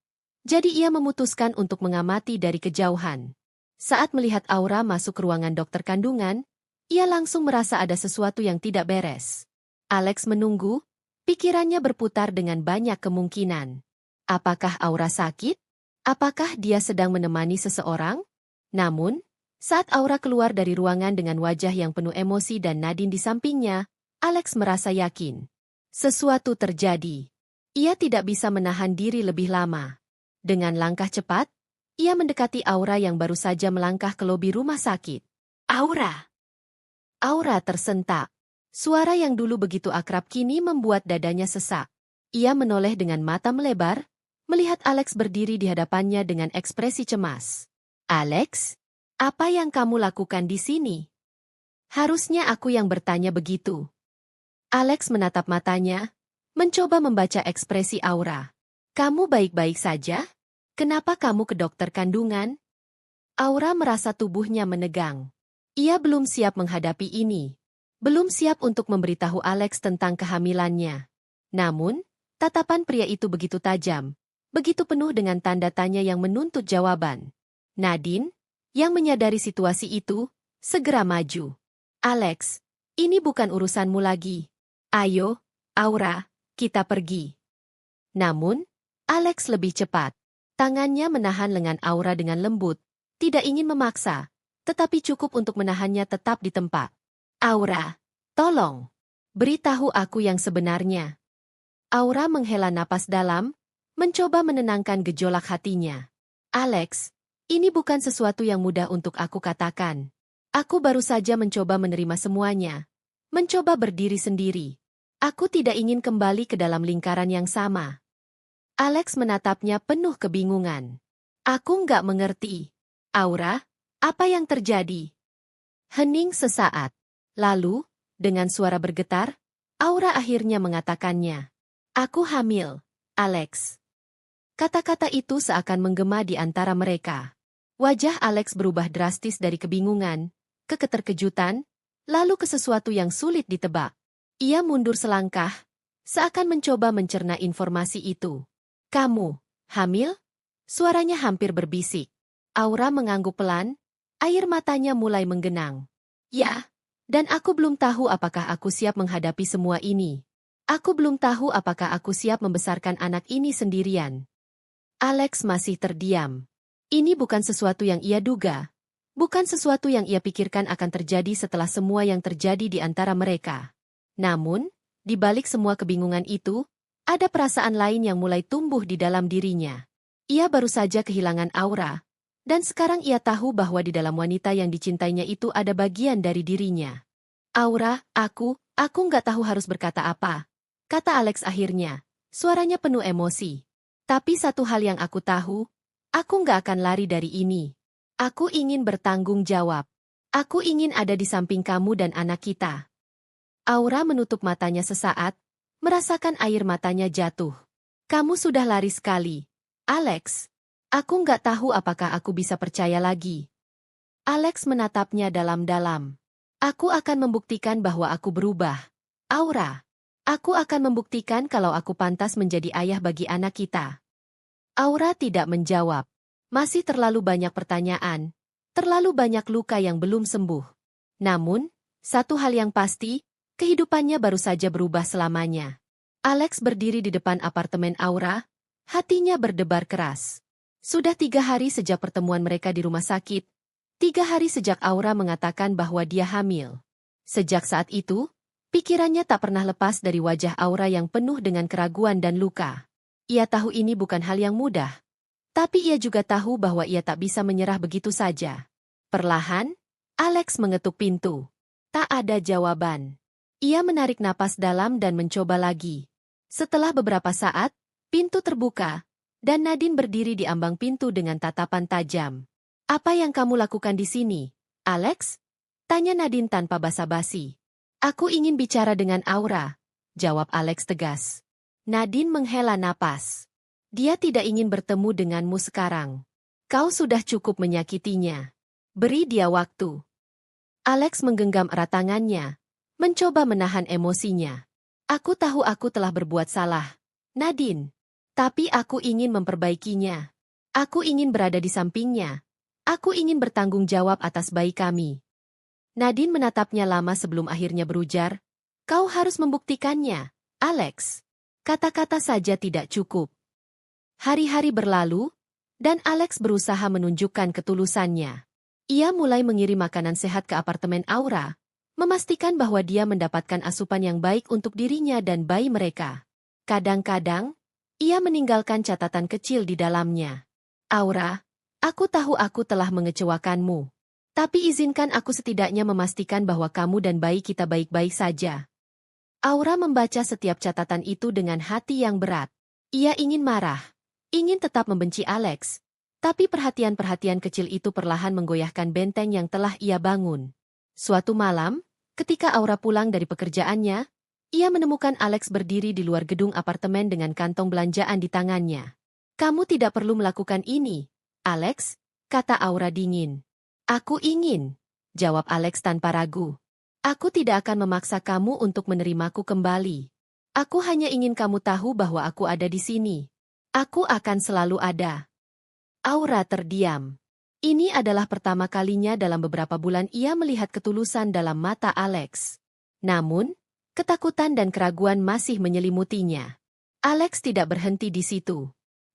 Jadi ia memutuskan untuk mengamati dari kejauhan. Saat melihat Aura masuk ke ruangan dokter kandungan, ia langsung merasa ada sesuatu yang tidak beres. Alex menunggu, pikirannya berputar dengan banyak kemungkinan. Apakah Aura sakit? Apakah dia sedang menemani seseorang? Namun, saat Aura keluar dari ruangan dengan wajah yang penuh emosi dan Nadine di sampingnya, Alex merasa yakin. Sesuatu terjadi. Ia tidak bisa menahan diri lebih lama. Dengan langkah cepat, ia mendekati Aura yang baru saja melangkah ke lobi rumah sakit. Aura! Aura tersentak. Suara yang dulu begitu akrab kini membuat dadanya sesak. Ia menoleh dengan mata melebar, melihat Alex berdiri di hadapannya dengan ekspresi cemas. Alex, apa yang kamu lakukan di sini? Harusnya aku yang bertanya begitu. Alex menatap matanya, mencoba membaca ekspresi Aura. Kamu baik-baik saja? Kenapa kamu ke dokter kandungan? Aura merasa tubuhnya menegang. Ia belum siap menghadapi ini. Belum siap untuk memberitahu Alex tentang kehamilannya. Namun, tatapan pria itu begitu tajam, begitu penuh dengan tanda tanya yang menuntut jawaban. Nadine, yang menyadari situasi itu, segera maju. Alex, ini bukan urusanmu lagi. Ayo, Aura, kita pergi. Namun, Alex lebih cepat. Tangannya menahan lengan Aura dengan lembut, tidak ingin memaksa, tetapi cukup untuk menahannya tetap di tempat. Aura, tolong, beritahu aku yang sebenarnya. Aura menghela napas dalam, mencoba menenangkan gejolak hatinya. Alex, ini bukan sesuatu yang mudah untuk aku katakan. Aku baru saja mencoba menerima semuanya, mencoba berdiri sendiri. Aku tidak ingin kembali ke dalam lingkaran yang sama. Alex menatapnya penuh kebingungan. Aku nggak mengerti. Aura, apa yang terjadi? Hening sesaat. Lalu, dengan suara bergetar, Aura akhirnya mengatakannya. Aku hamil, Alex. Kata-kata itu seakan menggema di antara mereka. Wajah Alex berubah drastis dari kebingungan, ke keterkejutan, lalu ke sesuatu yang sulit ditebak. Ia mundur selangkah, seakan mencoba mencerna informasi itu. Kamu, hamil? Suaranya hampir berbisik. Aura mengangguk pelan, air matanya mulai menggenang. Ya, Dan aku belum tahu apakah aku siap menghadapi semua ini. Aku belum tahu apakah aku siap membesarkan anak ini sendirian. Alex masih terdiam. Ini bukan sesuatu yang ia duga. Bukan sesuatu yang ia pikirkan akan terjadi setelah semua yang terjadi di antara mereka. Namun, di balik semua kebingungan itu, ada perasaan lain yang mulai tumbuh di dalam dirinya. Ia baru saja kehilangan Aura, dan sekarang ia tahu bahwa di dalam wanita yang dicintainya itu ada bagian dari dirinya. Aura, aku nggak tahu harus berkata apa, kata Alex akhirnya, suaranya penuh emosi. Tapi satu hal yang aku tahu, aku nggak akan lari dari ini. Aku ingin bertanggung jawab. Aku ingin ada di samping kamu dan anak kita. Aura menutup matanya sesaat, merasakan air matanya jatuh. Kamu sudah lari sekali, Alex. Aku nggak tahu apakah aku bisa percaya lagi. Alex menatapnya dalam-dalam. Aku akan membuktikan bahwa aku berubah. Aura. Aku akan membuktikan kalau aku pantas menjadi ayah bagi anak kita. Aura tidak menjawab. Masih terlalu banyak pertanyaan. Terlalu banyak luka yang belum sembuh. Namun, satu hal yang pasti, kehidupannya baru saja berubah selamanya. Alex berdiri di depan apartemen Aura, hatinya berdebar keras. Sudah 3 hari sejak pertemuan mereka di rumah sakit. 3 hari sejak Aura mengatakan bahwa dia hamil. Sejak saat itu, pikirannya tak pernah lepas dari wajah Aura yang penuh dengan keraguan dan luka. Ia tahu ini bukan hal yang mudah. Tapi ia juga tahu bahwa ia tak bisa menyerah begitu saja. Perlahan, Alex mengetuk pintu. Tak ada jawaban. Ia menarik napas dalam dan mencoba lagi. Setelah beberapa saat, pintu terbuka, dan Nadine berdiri di ambang pintu dengan tatapan tajam. Apa yang kamu lakukan di sini, Alex? Tanya Nadine tanpa basa-basi. Aku ingin bicara dengan Aura, jawab Alex tegas. Nadine menghela napas. Dia tidak ingin bertemu denganmu sekarang. Kau sudah cukup menyakitinya. Beri dia waktu. Alex menggenggam erat tangannya, mencoba menahan emosinya. Aku tahu aku telah berbuat salah, Nadine. Tapi aku ingin memperbaikinya. Aku ingin berada di sampingnya. Aku ingin bertanggung jawab atas bayi kami. Nadine menatapnya lama sebelum akhirnya berujar, kau harus membuktikannya, Alex. Kata-kata saja tidak cukup. Hari-hari berlalu, dan Alex berusaha menunjukkan ketulusannya. Ia mulai mengirim makanan sehat ke apartemen Aura, memastikan bahwa dia mendapatkan asupan yang baik untuk dirinya dan bayi mereka. Kadang-kadang, ia meninggalkan catatan kecil di dalamnya. Aura, aku tahu aku telah mengecewakanmu. Tapi izinkan aku setidaknya memastikan bahwa kamu dan bayi kita baik-baik saja. Aura membaca setiap catatan itu dengan hati yang berat. Ia ingin marah, ingin tetap membenci Alex. Tapi perhatian-perhatian kecil itu perlahan menggoyahkan benteng yang telah ia bangun. Suatu malam, ketika Aura pulang dari pekerjaannya, ia menemukan Alex berdiri di luar gedung apartemen dengan kantong belanjaan di tangannya. Kamu tidak perlu melakukan ini, Alex, kata Aura dingin. Aku ingin, jawab Alex tanpa ragu. Aku tidak akan memaksa kamu untuk menerimaku kembali. Aku hanya ingin kamu tahu bahwa aku ada di sini. Aku akan selalu ada. Aura terdiam. Ini adalah pertama kalinya dalam beberapa bulan ia melihat ketulusan dalam mata Alex. Namun, ketakutan dan keraguan masih menyelimutinya. Alex tidak berhenti di situ.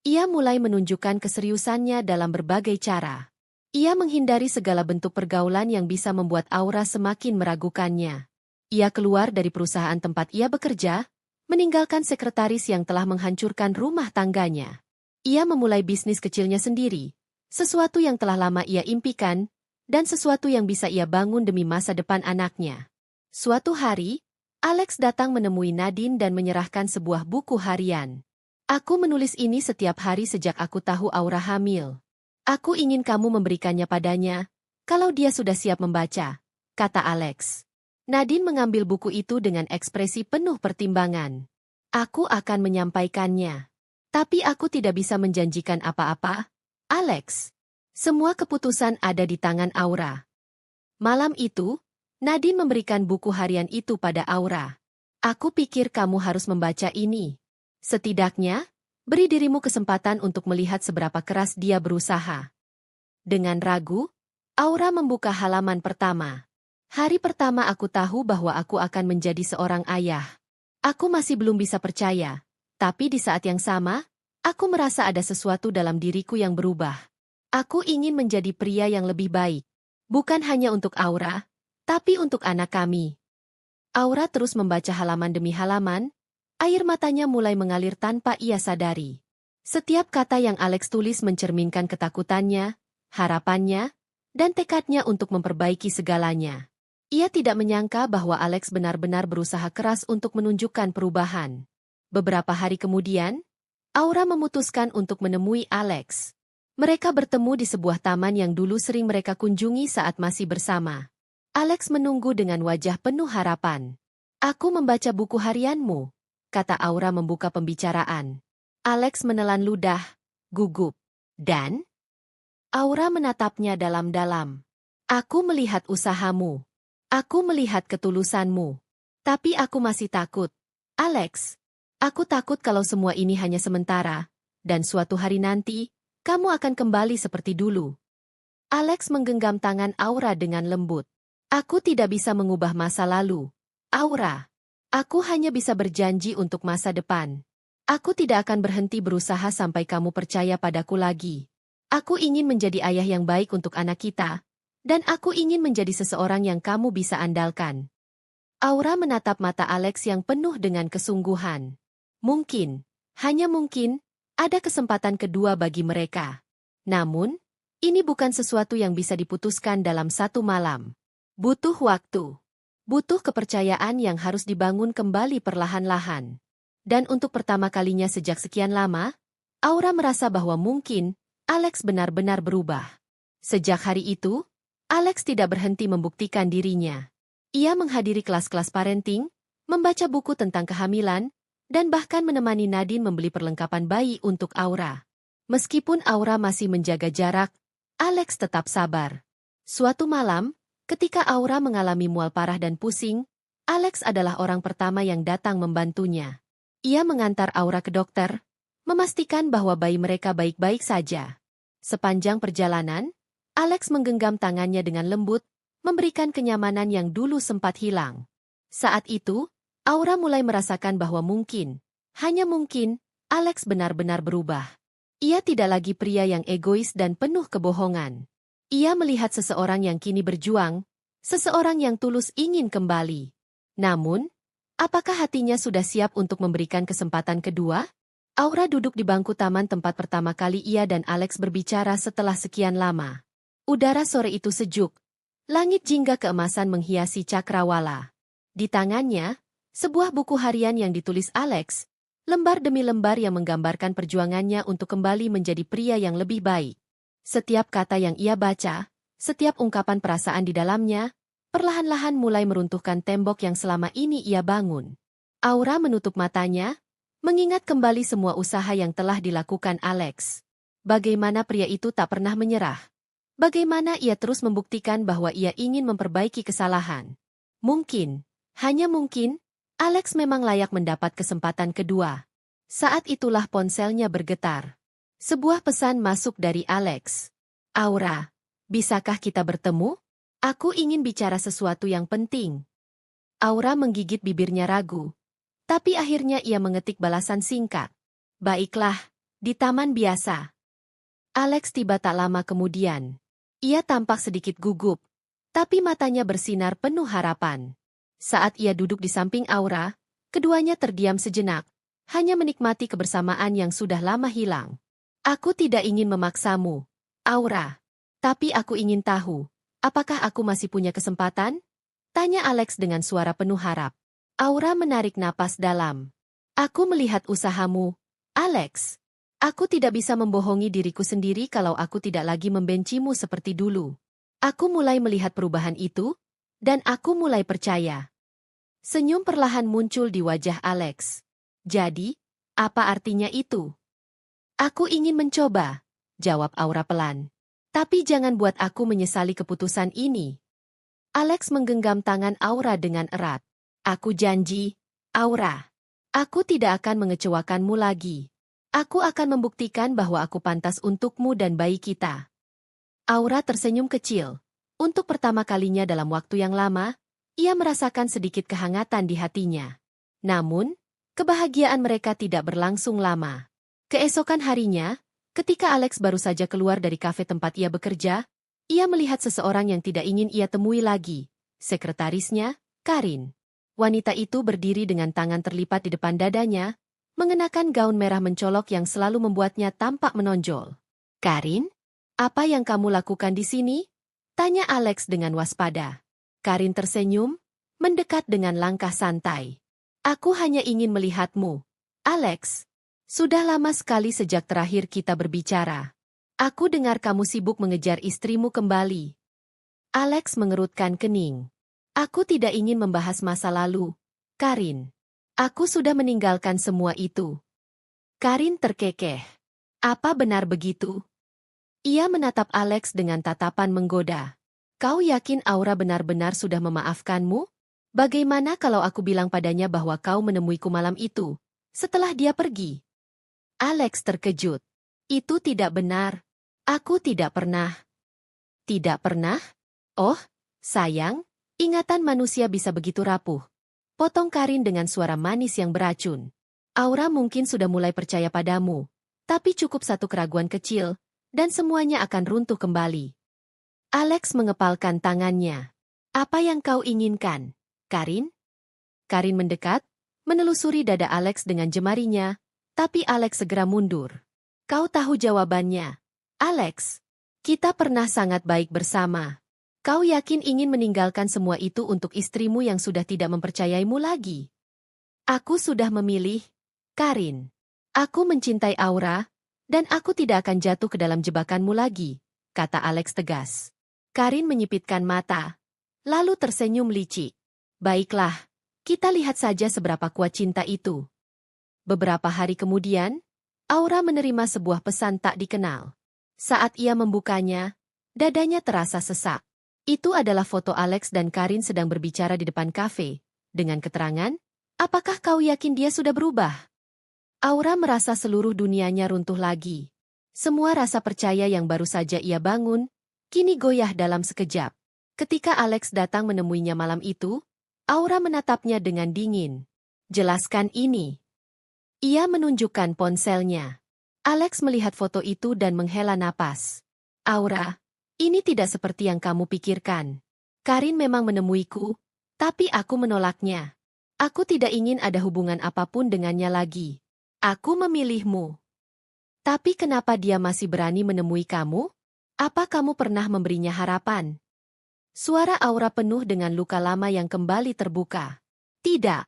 Ia mulai menunjukkan keseriusannya dalam berbagai cara. Ia menghindari segala bentuk pergaulan yang bisa membuat Aura semakin meragukannya. Ia keluar dari perusahaan tempat ia bekerja, meninggalkan sekretaris yang telah menghancurkan rumah tangganya. Ia memulai bisnis kecilnya sendiri, sesuatu yang telah lama ia impikan, dan sesuatu yang bisa ia bangun demi masa depan anaknya. Suatu hari, Alex datang menemui Nadine dan menyerahkan sebuah buku harian. Aku menulis ini setiap hari sejak aku tahu Aura hamil. Aku ingin kamu memberikannya padanya, kalau dia sudah siap membaca, kata Alex. Nadine mengambil buku itu dengan ekspresi penuh pertimbangan. Aku akan menyampaikannya. Tapi aku tidak bisa menjanjikan apa-apa, Alex. Semua keputusan ada di tangan Aura. Malam itu, Nadine memberikan buku harian itu pada Aura. Aku pikir kamu harus membaca ini. Setidaknya, beri dirimu kesempatan untuk melihat seberapa keras dia berusaha. Dengan ragu, Aura membuka halaman pertama. Hari pertama aku tahu bahwa aku akan menjadi seorang ayah. Aku masih belum bisa percaya, tapi di saat yang sama, aku merasa ada sesuatu dalam diriku yang berubah. Aku ingin menjadi pria yang lebih baik. Bukan hanya untuk Aura, tapi untuk anak kami. Aura terus membaca halaman demi halaman, air matanya mulai mengalir tanpa ia sadari. Setiap kata yang Alex tulis mencerminkan ketakutannya, harapannya, dan tekadnya untuk memperbaiki segalanya. Ia tidak menyangka bahwa Alex benar-benar berusaha keras untuk menunjukkan perubahan. Beberapa hari kemudian, Aura memutuskan untuk menemui Alex. Mereka bertemu di sebuah taman yang dulu sering mereka kunjungi saat masih bersama. Alex menunggu dengan wajah penuh harapan. "Aku membaca buku harianmu," kata Aura membuka pembicaraan. Alex menelan ludah, gugup. "Dan?" Aura menatapnya dalam-dalam. "Aku melihat usahamu. Aku melihat ketulusanmu. Tapi aku masih takut. Alex, aku takut kalau semua ini hanya sementara, dan suatu hari nanti, kamu akan kembali seperti dulu." Alex menggenggam tangan Aura dengan lembut. "Aku tidak bisa mengubah masa lalu, Aura. Aku hanya bisa berjanji untuk masa depan. Aku tidak akan berhenti berusaha sampai kamu percaya padaku lagi. Aku ingin menjadi ayah yang baik untuk anak kita, dan aku ingin menjadi seseorang yang kamu bisa andalkan." Aura menatap mata Alex yang penuh dengan kesungguhan. Mungkin, hanya mungkin, ada kesempatan kedua bagi mereka. Namun, ini bukan sesuatu yang bisa diputuskan dalam satu malam. Butuh waktu. Butuh kepercayaan yang harus dibangun kembali perlahan-lahan. Dan untuk pertama kalinya sejak sekian lama, Aura merasa bahwa mungkin Alex benar-benar berubah. Sejak hari itu, Alex tidak berhenti membuktikan dirinya. Ia menghadiri kelas-kelas parenting, membaca buku tentang kehamilan, dan bahkan menemani Nadine membeli perlengkapan bayi untuk Aura. Meskipun Aura masih menjaga jarak, Alex tetap sabar. Suatu malam, ketika Aura mengalami mual parah dan pusing, Alex adalah orang pertama yang datang membantunya. Ia mengantar Aura ke dokter, memastikan bahwa bayi mereka baik-baik saja. Sepanjang perjalanan, Alex menggenggam tangannya dengan lembut, memberikan kenyamanan yang dulu sempat hilang. Saat itu, Aura mulai merasakan bahwa mungkin, hanya mungkin, Alex benar-benar berubah. Ia tidak lagi pria yang egois dan penuh kebohongan. Ia melihat seseorang yang kini berjuang, seseorang yang tulus ingin kembali. Namun, apakah hatinya sudah siap untuk memberikan kesempatan kedua? Aura duduk di bangku taman tempat pertama kali ia dan Alex berbicara setelah sekian lama. Udara sore itu sejuk. Langit jingga keemasan menghiasi cakrawala. Di tangannya, sebuah buku harian yang ditulis Alex, lembar demi lembar yang menggambarkan perjuangannya untuk kembali menjadi pria yang lebih baik. Setiap kata yang ia baca, setiap ungkapan perasaan di dalamnya, perlahan-lahan mulai meruntuhkan tembok yang selama ini ia bangun. Aura menutup matanya, mengingat kembali semua usaha yang telah dilakukan Alex. Bagaimana pria itu tak pernah menyerah. Bagaimana ia terus membuktikan bahwa ia ingin memperbaiki kesalahan. Mungkin, hanya mungkin, Alex memang layak mendapat kesempatan kedua. Saat itulah ponselnya bergetar. Sebuah pesan masuk dari Alex. "Aura, bisakah kita bertemu? Aku ingin bicara sesuatu yang penting." Aura menggigit bibirnya ragu. Tapi akhirnya ia mengetik balasan singkat. "Baiklah, di taman biasa." Alex tiba tak lama kemudian. Ia tampak sedikit gugup, tapi matanya bersinar penuh harapan. Saat ia duduk di samping Aura, keduanya terdiam sejenak, hanya menikmati kebersamaan yang sudah lama hilang. "Aku tidak ingin memaksamu, Aura. Tapi aku ingin tahu, apakah aku masih punya kesempatan?" tanya Alex dengan suara penuh harap. Aura menarik napas dalam. "Aku melihat usahamu, Alex. Aku tidak bisa membohongi diriku sendiri kalau aku tidak lagi membencimu seperti dulu. Aku mulai melihat perubahan itu, dan aku mulai percaya." Senyum perlahan muncul di wajah Alex. "Jadi, apa artinya itu?" "Aku ingin mencoba," jawab Aura pelan. "Tapi jangan buat aku menyesali keputusan ini." Alex menggenggam tangan Aura dengan erat. "Aku janji, Aura. Aku tidak akan mengecewakanmu lagi. Aku akan membuktikan bahwa aku pantas untukmu dan bayi kita." Aura tersenyum kecil. Untuk pertama kalinya dalam waktu yang lama, ia merasakan sedikit kehangatan di hatinya. Namun, kebahagiaan mereka tidak berlangsung lama. Keesokan harinya, ketika Alex baru saja keluar dari kafe tempat ia bekerja, ia melihat seseorang yang tidak ingin ia temui lagi, sekretarisnya, Karin. Wanita itu berdiri dengan tangan terlipat di depan dadanya, mengenakan gaun merah mencolok yang selalu membuatnya tampak menonjol. "Karin, apa yang kamu lakukan di sini?" tanya Alex dengan waspada. Karin tersenyum, mendekat dengan langkah santai. "Aku hanya ingin melihatmu, Alex. Sudah lama sekali sejak terakhir kita berbicara. Aku dengar kamu sibuk mengejar istrimu kembali." Alex mengerutkan kening. "Aku tidak ingin membahas masa lalu, Karin. Aku sudah meninggalkan semua itu." Karin terkekeh. "Apa benar begitu?" Ia menatap Alex dengan tatapan menggoda. "Kau yakin Aura benar-benar sudah memaafkanmu? Bagaimana kalau aku bilang padanya bahwa kau menemuiku malam itu, setelah dia pergi?" Alex terkejut. "Itu tidak benar. Aku tidak pernah." "Tidak pernah? Oh, sayang, ingatan manusia bisa begitu rapuh," potong Karin dengan suara manis yang beracun. "Aura mungkin sudah mulai percaya padamu, tapi cukup satu keraguan kecil, dan semuanya akan runtuh kembali." Alex mengepalkan tangannya. "Apa yang kau inginkan, Karin?" Karin mendekat, menelusuri dada Alex dengan jemarinya, tapi Alex segera mundur. "Kau tahu jawabannya, Alex. Kita pernah sangat baik bersama. Kau yakin ingin meninggalkan semua itu untuk istrimu yang sudah tidak mempercayaimu lagi?" "Aku sudah memilih, Karin. Aku mencintai Aura, dan aku tidak akan jatuh ke dalam jebakanmu lagi," kata Alex tegas. Karin menyipitkan mata, lalu tersenyum licik. "Baiklah, kita lihat saja seberapa kuat cinta itu." Beberapa hari kemudian, Aura menerima sebuah pesan tak dikenal. Saat ia membukanya, dadanya terasa sesak. Itu adalah foto Alex dan Karin sedang berbicara di depan kafe, dengan keterangan, "Apakah kau yakin dia sudah berubah?" Aura merasa seluruh dunianya runtuh lagi. Semua rasa percaya yang baru saja ia bangun, kini goyah dalam sekejap. Ketika Alex datang menemuinya malam itu, Aura menatapnya dengan dingin. "Jelaskan ini." Ia menunjukkan ponselnya. Alex melihat foto itu dan menghela napas. "Aura, ini tidak seperti yang kamu pikirkan. Karin memang menemuiku, tapi aku menolaknya. Aku tidak ingin ada hubungan apapun dengannya lagi. Aku memilihmu." "Tapi kenapa dia masih berani menemui kamu? Apa kamu pernah memberinya harapan?" Suara Aura penuh dengan luka lama yang kembali terbuka. "Tidak,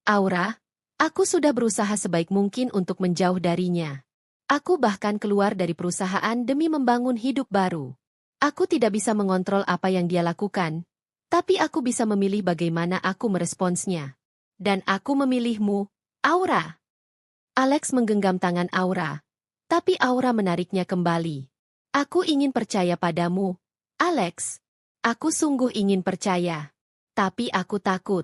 Aura. Aku sudah berusaha sebaik mungkin untuk menjauh darinya. Aku bahkan keluar dari perusahaan demi membangun hidup baru. Aku tidak bisa mengontrol apa yang dia lakukan, tapi aku bisa memilih bagaimana aku meresponsnya. Dan aku memilihmu, Aura." Alex menggenggam tangan Aura, tapi Aura menariknya kembali. "Aku ingin percaya padamu, Alex. Aku sungguh ingin percaya. Tapi aku takut.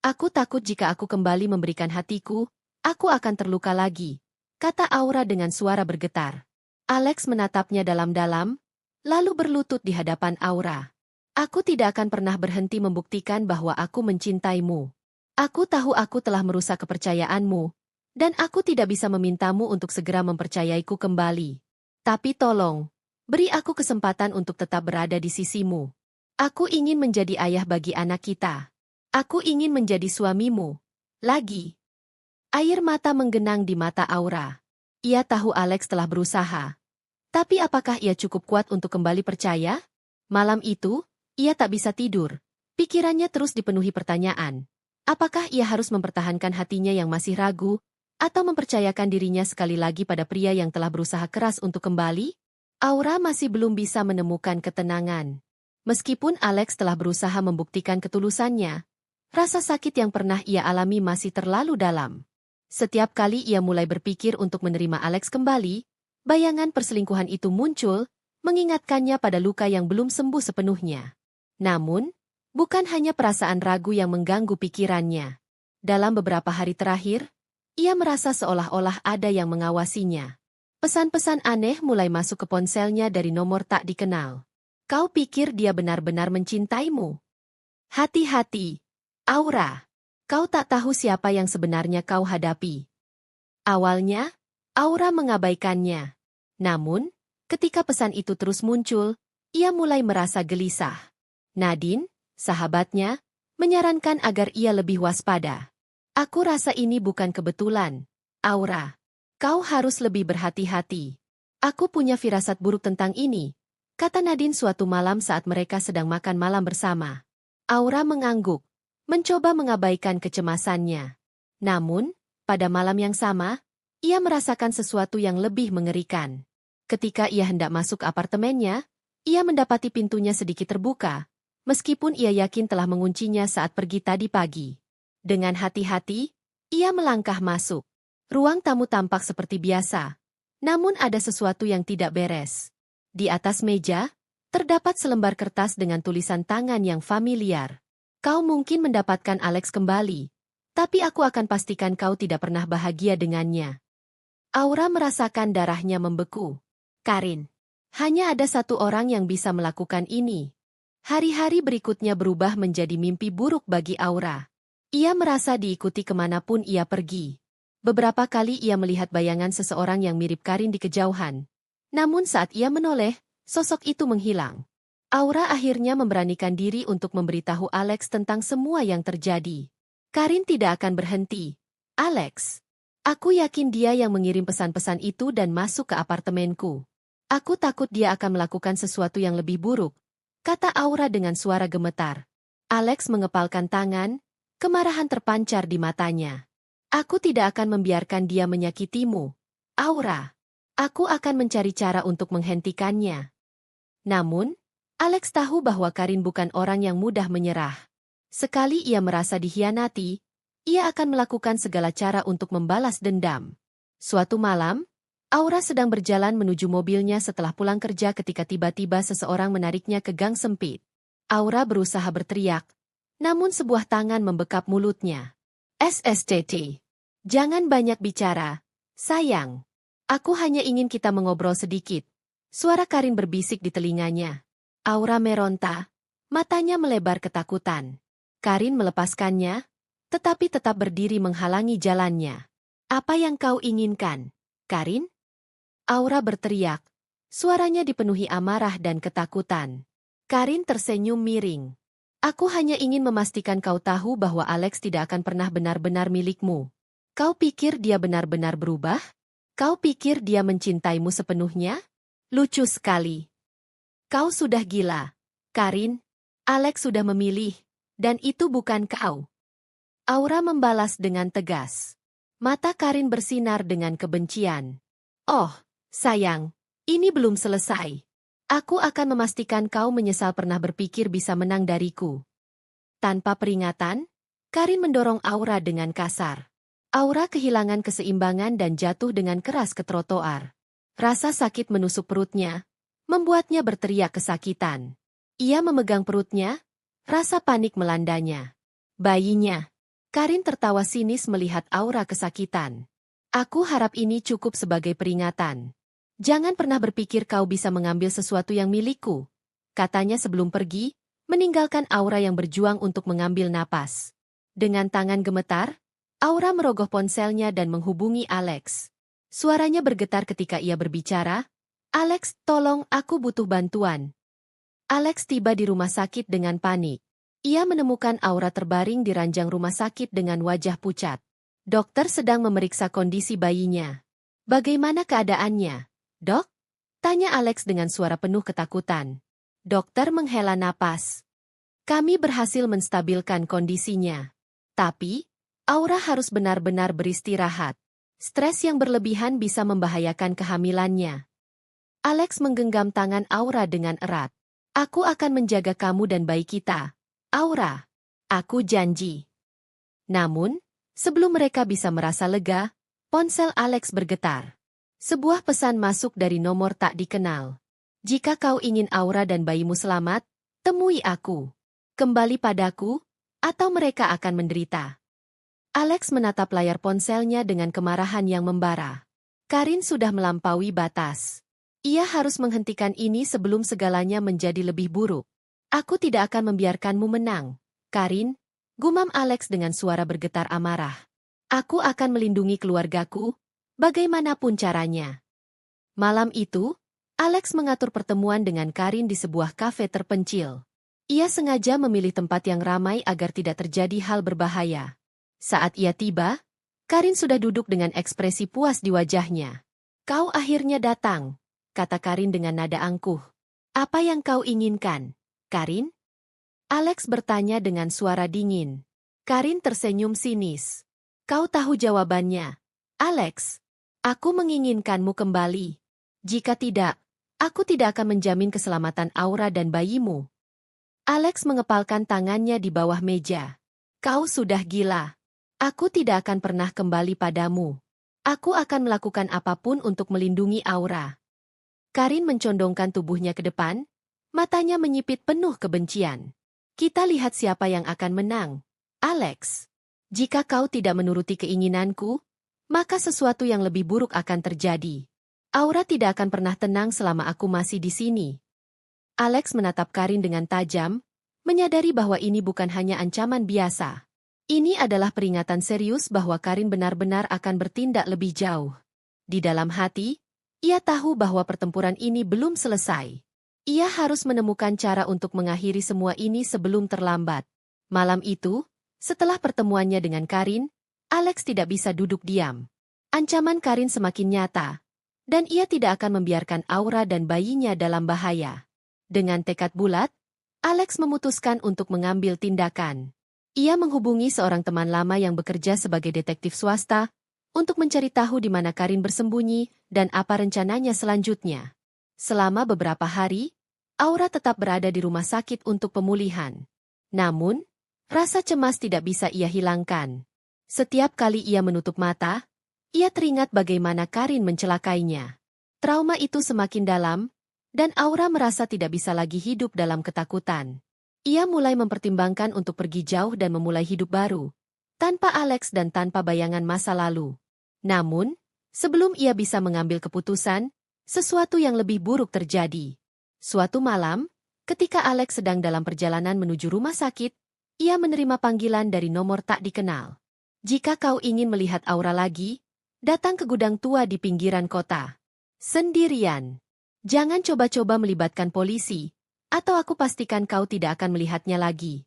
Aku takut jika aku kembali memberikan hatiku, aku akan terluka lagi," kata Aura dengan suara bergetar. Alex menatapnya dalam-dalam, lalu berlutut di hadapan Aura. "Aku tidak akan pernah berhenti membuktikan bahwa aku mencintaimu. Aku tahu aku telah merusak kepercayaanmu, dan aku tidak bisa memintamu untuk segera mempercayaiku kembali. Tapi tolong, beri aku kesempatan untuk tetap berada di sisimu. Aku ingin menjadi ayah bagi anak kita. Aku ingin menjadi suamimu. Lagi." Air mata menggenang di mata Aura. Ia tahu Alex telah berusaha. Tapi apakah ia cukup kuat untuk kembali percaya? Malam itu, ia tak bisa tidur. Pikirannya terus dipenuhi pertanyaan. Apakah ia harus mempertahankan hatinya yang masih ragu, atau mempercayakan dirinya sekali lagi pada pria yang telah berusaha keras untuk kembali? Aura masih belum bisa menemukan ketenangan. Meskipun Alex telah berusaha membuktikan ketulusannya, rasa sakit yang pernah ia alami masih terlalu dalam. Setiap kali ia mulai berpikir untuk menerima Alex kembali, bayangan perselingkuhan itu muncul, mengingatkannya pada luka yang belum sembuh sepenuhnya. Namun, bukan hanya perasaan ragu yang mengganggu pikirannya. Dalam beberapa hari terakhir, ia merasa seolah-olah ada yang mengawasinya. Pesan-pesan aneh mulai masuk ke ponselnya dari nomor tak dikenal. Kau pikir dia benar-benar mencintaimu? Hati-hati, Aura. Kau tak tahu siapa yang sebenarnya kau hadapi. Awalnya, Aura mengabaikannya. Namun, ketika pesan itu terus muncul, ia mulai merasa gelisah. Nadine, sahabatnya, menyarankan agar ia lebih waspada. Aku rasa ini bukan kebetulan, Aura. Kau harus lebih berhati-hati. Aku punya firasat buruk tentang ini, kata Nadine suatu malam saat mereka sedang makan malam bersama. Aura mengangguk, mencoba mengabaikan kecemasannya. Namun, pada malam yang sama, ia merasakan sesuatu yang lebih mengerikan. Ketika ia hendak masuk apartemennya, ia mendapati pintunya sedikit terbuka, meskipun ia yakin telah menguncinya saat pergi tadi pagi. Dengan hati-hati, ia melangkah masuk. Ruang tamu tampak seperti biasa, namun ada sesuatu yang tidak beres. Di atas meja, terdapat selembar kertas dengan tulisan tangan yang familiar. Kau mungkin mendapatkan Alex kembali, tapi aku akan pastikan kau tidak pernah bahagia dengannya. Aura merasakan darahnya membeku. Karin. Hanya ada satu orang yang bisa melakukan ini. Hari-hari berikutnya berubah menjadi mimpi buruk bagi Aura. Ia merasa diikuti kemanapun ia pergi. Beberapa kali ia melihat bayangan seseorang yang mirip Karin di kejauhan. Namun saat ia menoleh, sosok itu menghilang. Aura akhirnya memberanikan diri untuk memberitahu Alex tentang semua yang terjadi. Karin tidak akan berhenti. Alex. Aku yakin dia yang mengirim pesan-pesan itu dan masuk ke apartemenku. Aku takut dia akan melakukan sesuatu yang lebih buruk, kata Aura dengan suara gemetar. Alex mengepalkan tangan, kemarahan terpancar di matanya. Aku tidak akan membiarkan dia menyakitimu, Aura. Aku akan mencari cara untuk menghentikannya. Namun, Alex tahu bahwa Karin bukan orang yang mudah menyerah. Sekali ia merasa dikhianati, ia akan melakukan segala cara untuk membalas dendam. Suatu malam, Aura sedang berjalan menuju mobilnya setelah pulang kerja ketika tiba-tiba seseorang menariknya ke gang sempit. Aura berusaha berteriak, namun sebuah tangan membekap mulutnya. SSTT. Jangan banyak bicara, sayang. Aku hanya ingin kita mengobrol sedikit. Suara Karin berbisik di telinganya. Aura meronta, matanya melebar ketakutan. Karin melepaskannya, tetapi tetap berdiri menghalangi jalannya. Apa yang kau inginkan, Karin? Aura berteriak. Suaranya dipenuhi amarah dan ketakutan. Karin tersenyum miring. Aku hanya ingin memastikan kau tahu bahwa Alex tidak akan pernah benar-benar milikmu. Kau pikir dia benar-benar berubah? Kau pikir dia mencintaimu sepenuhnya? Lucu sekali. Kau sudah gila, Karin. Alex sudah memilih, dan itu bukan kau. Aura membalas dengan tegas. Mata Karin bersinar dengan kebencian. Oh, sayang, ini belum selesai. Aku akan memastikan kau menyesal pernah berpikir bisa menang dariku. Tanpa peringatan, Karin mendorong Aura dengan kasar. Aura kehilangan keseimbangan dan jatuh dengan keras ke trotoar. Rasa sakit menusuk perutnya, membuatnya berteriak kesakitan. Ia memegang perutnya, rasa panik melandanya. Bayinya. Karin tertawa sinis melihat Aura kesakitan. Aku harap ini cukup sebagai peringatan. Jangan pernah berpikir kau bisa mengambil sesuatu yang milikku, katanya sebelum pergi, meninggalkan Aura yang berjuang untuk mengambil napas. Dengan tangan gemetar, Aura merogoh ponselnya dan menghubungi Alex. Suaranya bergetar ketika ia berbicara, Alex, tolong, aku butuh bantuan. Alex tiba di rumah sakit dengan panik. Ia menemukan Aura terbaring di ranjang rumah sakit dengan wajah pucat. Dokter sedang memeriksa kondisi bayinya. Bagaimana keadaannya, Dok? Tanya Alex dengan suara penuh ketakutan. Dokter menghela napas. Kami berhasil menstabilkan kondisinya. Tapi, Aura harus benar-benar beristirahat. Stres yang berlebihan bisa membahayakan kehamilannya. Alex menggenggam tangan Aura dengan erat. Aku akan menjaga kamu dan bayi kita, Aura. Aku janji. Namun, sebelum mereka bisa merasa lega, ponsel Alex bergetar. Sebuah pesan masuk dari nomor tak dikenal. Jika kau ingin Aura dan bayimu selamat, temui aku. Kembali padaku, atau mereka akan menderita. Alex menatap layar ponselnya dengan kemarahan yang membara. Karin sudah melampaui batas. Ia harus menghentikan ini sebelum segalanya menjadi lebih buruk. Aku tidak akan membiarkanmu menang, Karin, gumam Alex dengan suara bergetar amarah. Aku akan melindungi keluargaku, bagaimanapun caranya. Malam itu, Alex mengatur pertemuan dengan Karin di sebuah kafe terpencil. Ia sengaja memilih tempat yang ramai agar tidak terjadi hal berbahaya. Saat ia tiba, Karin sudah duduk dengan ekspresi puas di wajahnya. Kau akhirnya datang, kata Karin dengan nada angkuh. Apa yang kau inginkan, Karin? Alex bertanya dengan suara dingin. Karin tersenyum sinis. Kau tahu jawabannya, Alex. Aku menginginkanmu kembali. Jika tidak, aku tidak akan menjamin keselamatan Aura dan bayimu. Alex mengepalkan tangannya di bawah meja. Kau sudah gila. Aku tidak akan pernah kembali padamu. Aku akan melakukan apapun untuk melindungi Aura. Karin mencondongkan tubuhnya ke depan, matanya menyipit penuh kebencian. Kita lihat siapa yang akan menang, Alex. Jika kau tidak menuruti keinginanku, maka sesuatu yang lebih buruk akan terjadi. Aura tidak akan pernah tenang selama aku masih di sini. Alex menatap Karin dengan tajam, menyadari bahwa ini bukan hanya ancaman biasa. Ini adalah peringatan serius bahwa Karin benar-benar akan bertindak lebih jauh. Di dalam hati, ia tahu bahwa pertempuran ini belum selesai. Ia harus menemukan cara untuk mengakhiri semua ini sebelum terlambat. Malam itu, setelah pertemuannya dengan Karin, Alex tidak bisa duduk diam. Ancaman Karin semakin nyata, dan ia tidak akan membiarkan Aura dan bayinya dalam bahaya. Dengan tekad bulat, Alex memutuskan untuk mengambil tindakan. Ia menghubungi seorang teman lama yang bekerja sebagai detektif swasta untuk mencari tahu di mana Karin bersembunyi dan apa rencananya selanjutnya. Selama beberapa hari, Aura tetap berada di rumah sakit untuk pemulihan. Namun, rasa cemas tidak bisa ia hilangkan. Setiap kali ia menutup mata, ia teringat bagaimana Karin mencelakainya. Trauma itu semakin dalam, dan Aura merasa tidak bisa lagi hidup dalam ketakutan. Ia mulai mempertimbangkan untuk pergi jauh dan memulai hidup baru, tanpa Alex dan tanpa bayangan masa lalu. Namun, sebelum ia bisa mengambil keputusan, sesuatu yang lebih buruk terjadi. Suatu malam, ketika Alex sedang dalam perjalanan menuju rumah sakit, ia menerima panggilan dari nomor tak dikenal. Jika kau ingin melihat Aura lagi, datang ke gudang tua di pinggiran kota. Sendirian. Jangan coba-coba melibatkan polisi, atau aku pastikan kau tidak akan melihatnya lagi.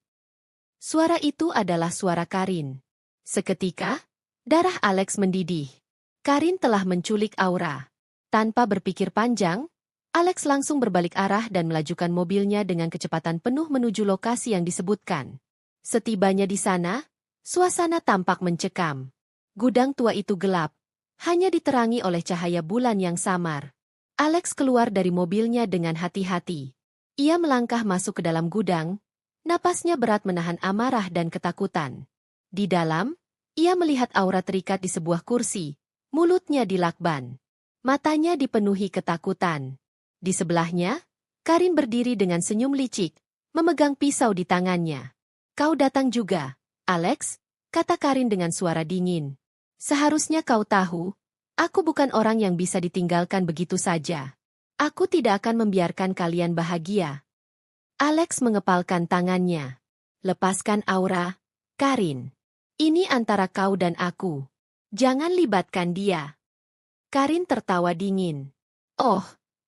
Suara itu adalah suara Karin. Seketika, darah Alex mendidih. Karin telah menculik Aura. Tanpa berpikir panjang, Alex langsung berbalik arah dan melajukan mobilnya dengan kecepatan penuh menuju lokasi yang disebutkan. Setibanya di sana, suasana tampak mencekam. Gudang tua itu gelap, hanya diterangi oleh cahaya bulan yang samar. Alex keluar dari mobilnya dengan hati-hati. Ia melangkah masuk ke dalam gudang, napasnya berat menahan amarah dan ketakutan. Di dalam, ia melihat Aura terikat di sebuah kursi, mulutnya dilakban. Matanya dipenuhi ketakutan. Di sebelahnya, Karin berdiri dengan senyum licik, memegang pisau di tangannya. Kau datang juga, Alex, kata Karin dengan suara dingin. Seharusnya kau tahu, aku bukan orang yang bisa ditinggalkan begitu saja. Aku tidak akan membiarkan kalian bahagia. Alex mengepalkan tangannya. Lepaskan Aura, Karin. Ini antara kau dan aku. Jangan libatkan dia. Karin tertawa dingin. Oh,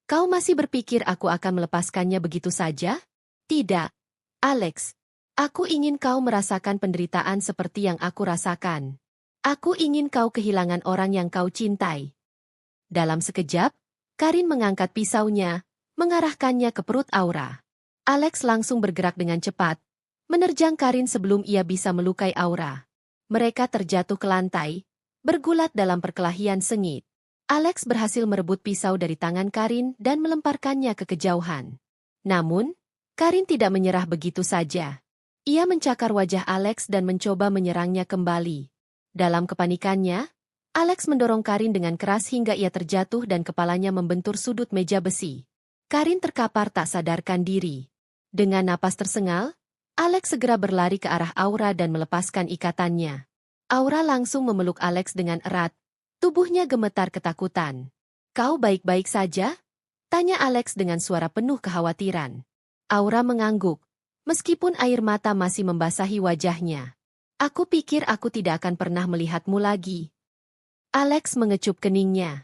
kau masih berpikir aku akan melepaskannya begitu saja? Tidak, Alex. Aku ingin kau merasakan penderitaan seperti yang aku rasakan. Aku ingin kau kehilangan orang yang kau cintai. Dalam sekejap, Karin mengangkat pisaunya, mengarahkannya ke perut Aura. Alex langsung bergerak dengan cepat, menerjang Karin sebelum ia bisa melukai Aura. Mereka terjatuh ke lantai, bergulat dalam perkelahian sengit. Alex berhasil merebut pisau dari tangan Karin dan melemparkannya ke kejauhan. Namun, Karin tidak menyerah begitu saja. Ia mencakar wajah Alex dan mencoba menyerangnya kembali. Dalam kepanikannya, Alex mendorong Karin dengan keras hingga ia terjatuh dan kepalanya membentur sudut meja besi. Karin terkapar tak sadarkan diri. Dengan napas tersengal, Alex segera berlari ke arah Aura dan melepaskan ikatannya. Aura langsung memeluk Alex dengan erat. Tubuhnya gemetar ketakutan. Kau baik-baik saja? Tanya Alex dengan suara penuh kekhawatiran. Aura mengangguk, meskipun air mata masih membasahi wajahnya. Aku pikir aku tidak akan pernah melihatmu lagi. Alex mengecup keningnya.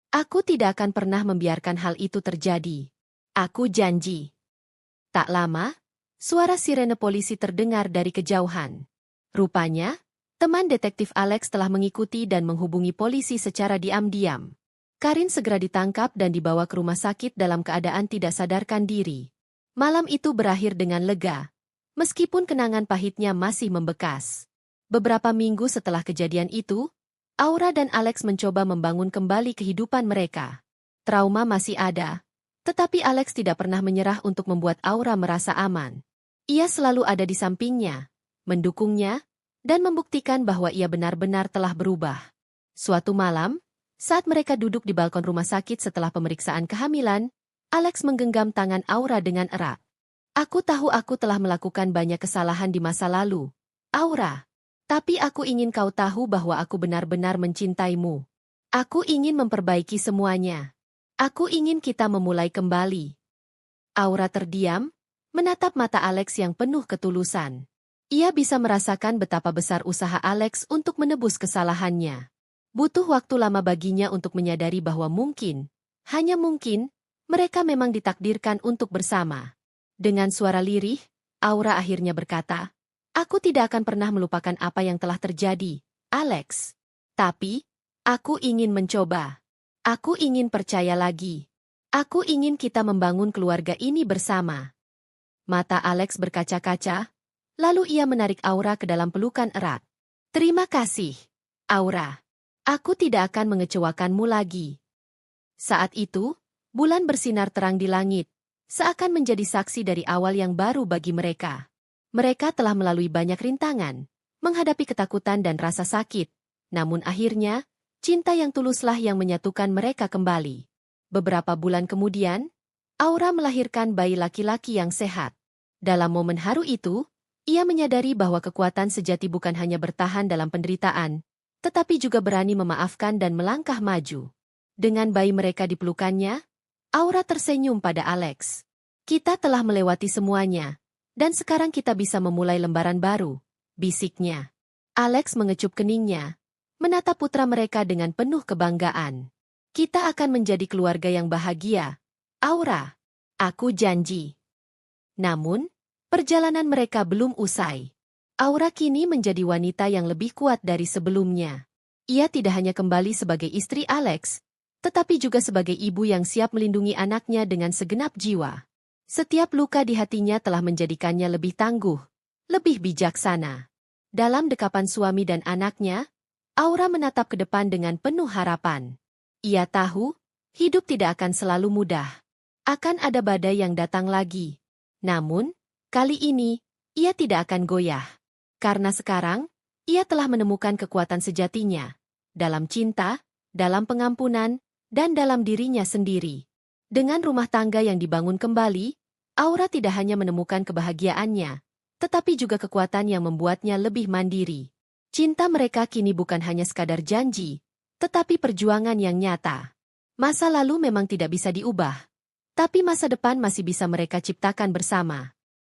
Aku tidak akan pernah membiarkan hal itu terjadi. Aku janji. Tak lama, suara sirene polisi terdengar dari kejauhan. Rupanya, teman detektif Alex telah mengikuti dan menghubungi polisi secara diam-diam. Karin segera ditangkap dan dibawa ke rumah sakit dalam keadaan tidak sadarkan diri. Malam itu berakhir dengan lega, meskipun kenangan pahitnya masih membekas. Beberapa minggu setelah kejadian itu, Aura dan Alex mencoba membangun kembali kehidupan mereka. Trauma masih ada, tetapi Alex tidak pernah menyerah untuk membuat Aura merasa aman. Ia selalu ada di sampingnya, mendukungnya, dan membuktikan bahwa ia benar-benar telah berubah. Suatu malam, saat mereka duduk di balkon rumah sakit setelah pemeriksaan kehamilan, Alex menggenggam tangan Aura dengan erat. Aku tahu aku telah melakukan banyak kesalahan di masa lalu, Aura. Tapi aku ingin kau tahu bahwa aku benar-benar mencintaimu. Aku ingin memperbaiki semuanya. Aku ingin kita memulai kembali. Aura terdiam, menatap mata Alex yang penuh ketulusan. Ia bisa merasakan betapa besar usaha Alex untuk menebus kesalahannya. Butuh waktu lama baginya untuk menyadari bahwa mungkin, hanya mungkin, mereka memang ditakdirkan untuk bersama. Dengan suara lirih, Aura akhirnya berkata, "Aku tidak akan pernah melupakan apa yang telah terjadi, Alex. Tapi, aku ingin mencoba. Aku ingin percaya lagi. Aku ingin kita membangun keluarga ini bersama." Mata Alex berkaca-kaca, lalu ia menarik Aura ke dalam pelukan erat. "Terima kasih, Aura. Aku tidak akan mengecewakanmu lagi." Saat itu, bulan bersinar terang di langit, seakan menjadi saksi dari awal yang baru bagi mereka. Mereka telah melalui banyak rintangan, menghadapi ketakutan dan rasa sakit, namun akhirnya, cinta yang tuluslah yang menyatukan mereka kembali. Beberapa bulan kemudian, Aura melahirkan bayi laki-laki yang sehat. Dalam momen haru itu, ia menyadari bahwa kekuatan sejati bukan hanya bertahan dalam penderitaan, tetapi juga berani memaafkan dan melangkah maju. Dengan bayi mereka di pelukannya, Aura tersenyum pada Alex. "Kita telah melewati semuanya, dan sekarang kita bisa memulai lembaran baru," bisiknya. Alex mengecup keningnya, menatap putra mereka dengan penuh kebanggaan. "Kita akan menjadi keluarga yang bahagia, Aura. Aku janji." Namun, perjalanan mereka belum usai. Aura kini menjadi wanita yang lebih kuat dari sebelumnya. Ia tidak hanya kembali sebagai istri Alex, tetapi juga sebagai ibu yang siap melindungi anaknya dengan segenap jiwa. Setiap luka di hatinya telah menjadikannya lebih tangguh, lebih bijaksana. Dalam dekapan suami dan anaknya, Aura menatap ke depan dengan penuh harapan. Ia tahu, hidup tidak akan selalu mudah. Akan ada badai yang datang lagi. Namun, kali ini, ia tidak akan goyah. Karena sekarang, ia telah menemukan kekuatan sejatinya. Dalam cinta, dalam pengampunan, dan dalam dirinya sendiri. Dengan rumah tangga yang dibangun kembali, Aura tidak hanya menemukan kebahagiaannya, tetapi juga kekuatan yang membuatnya lebih mandiri. Cinta mereka kini bukan hanya sekadar janji, tetapi perjuangan yang nyata. Masa lalu memang tidak bisa diubah, tapi masa depan masih bisa mereka ciptakan bersama.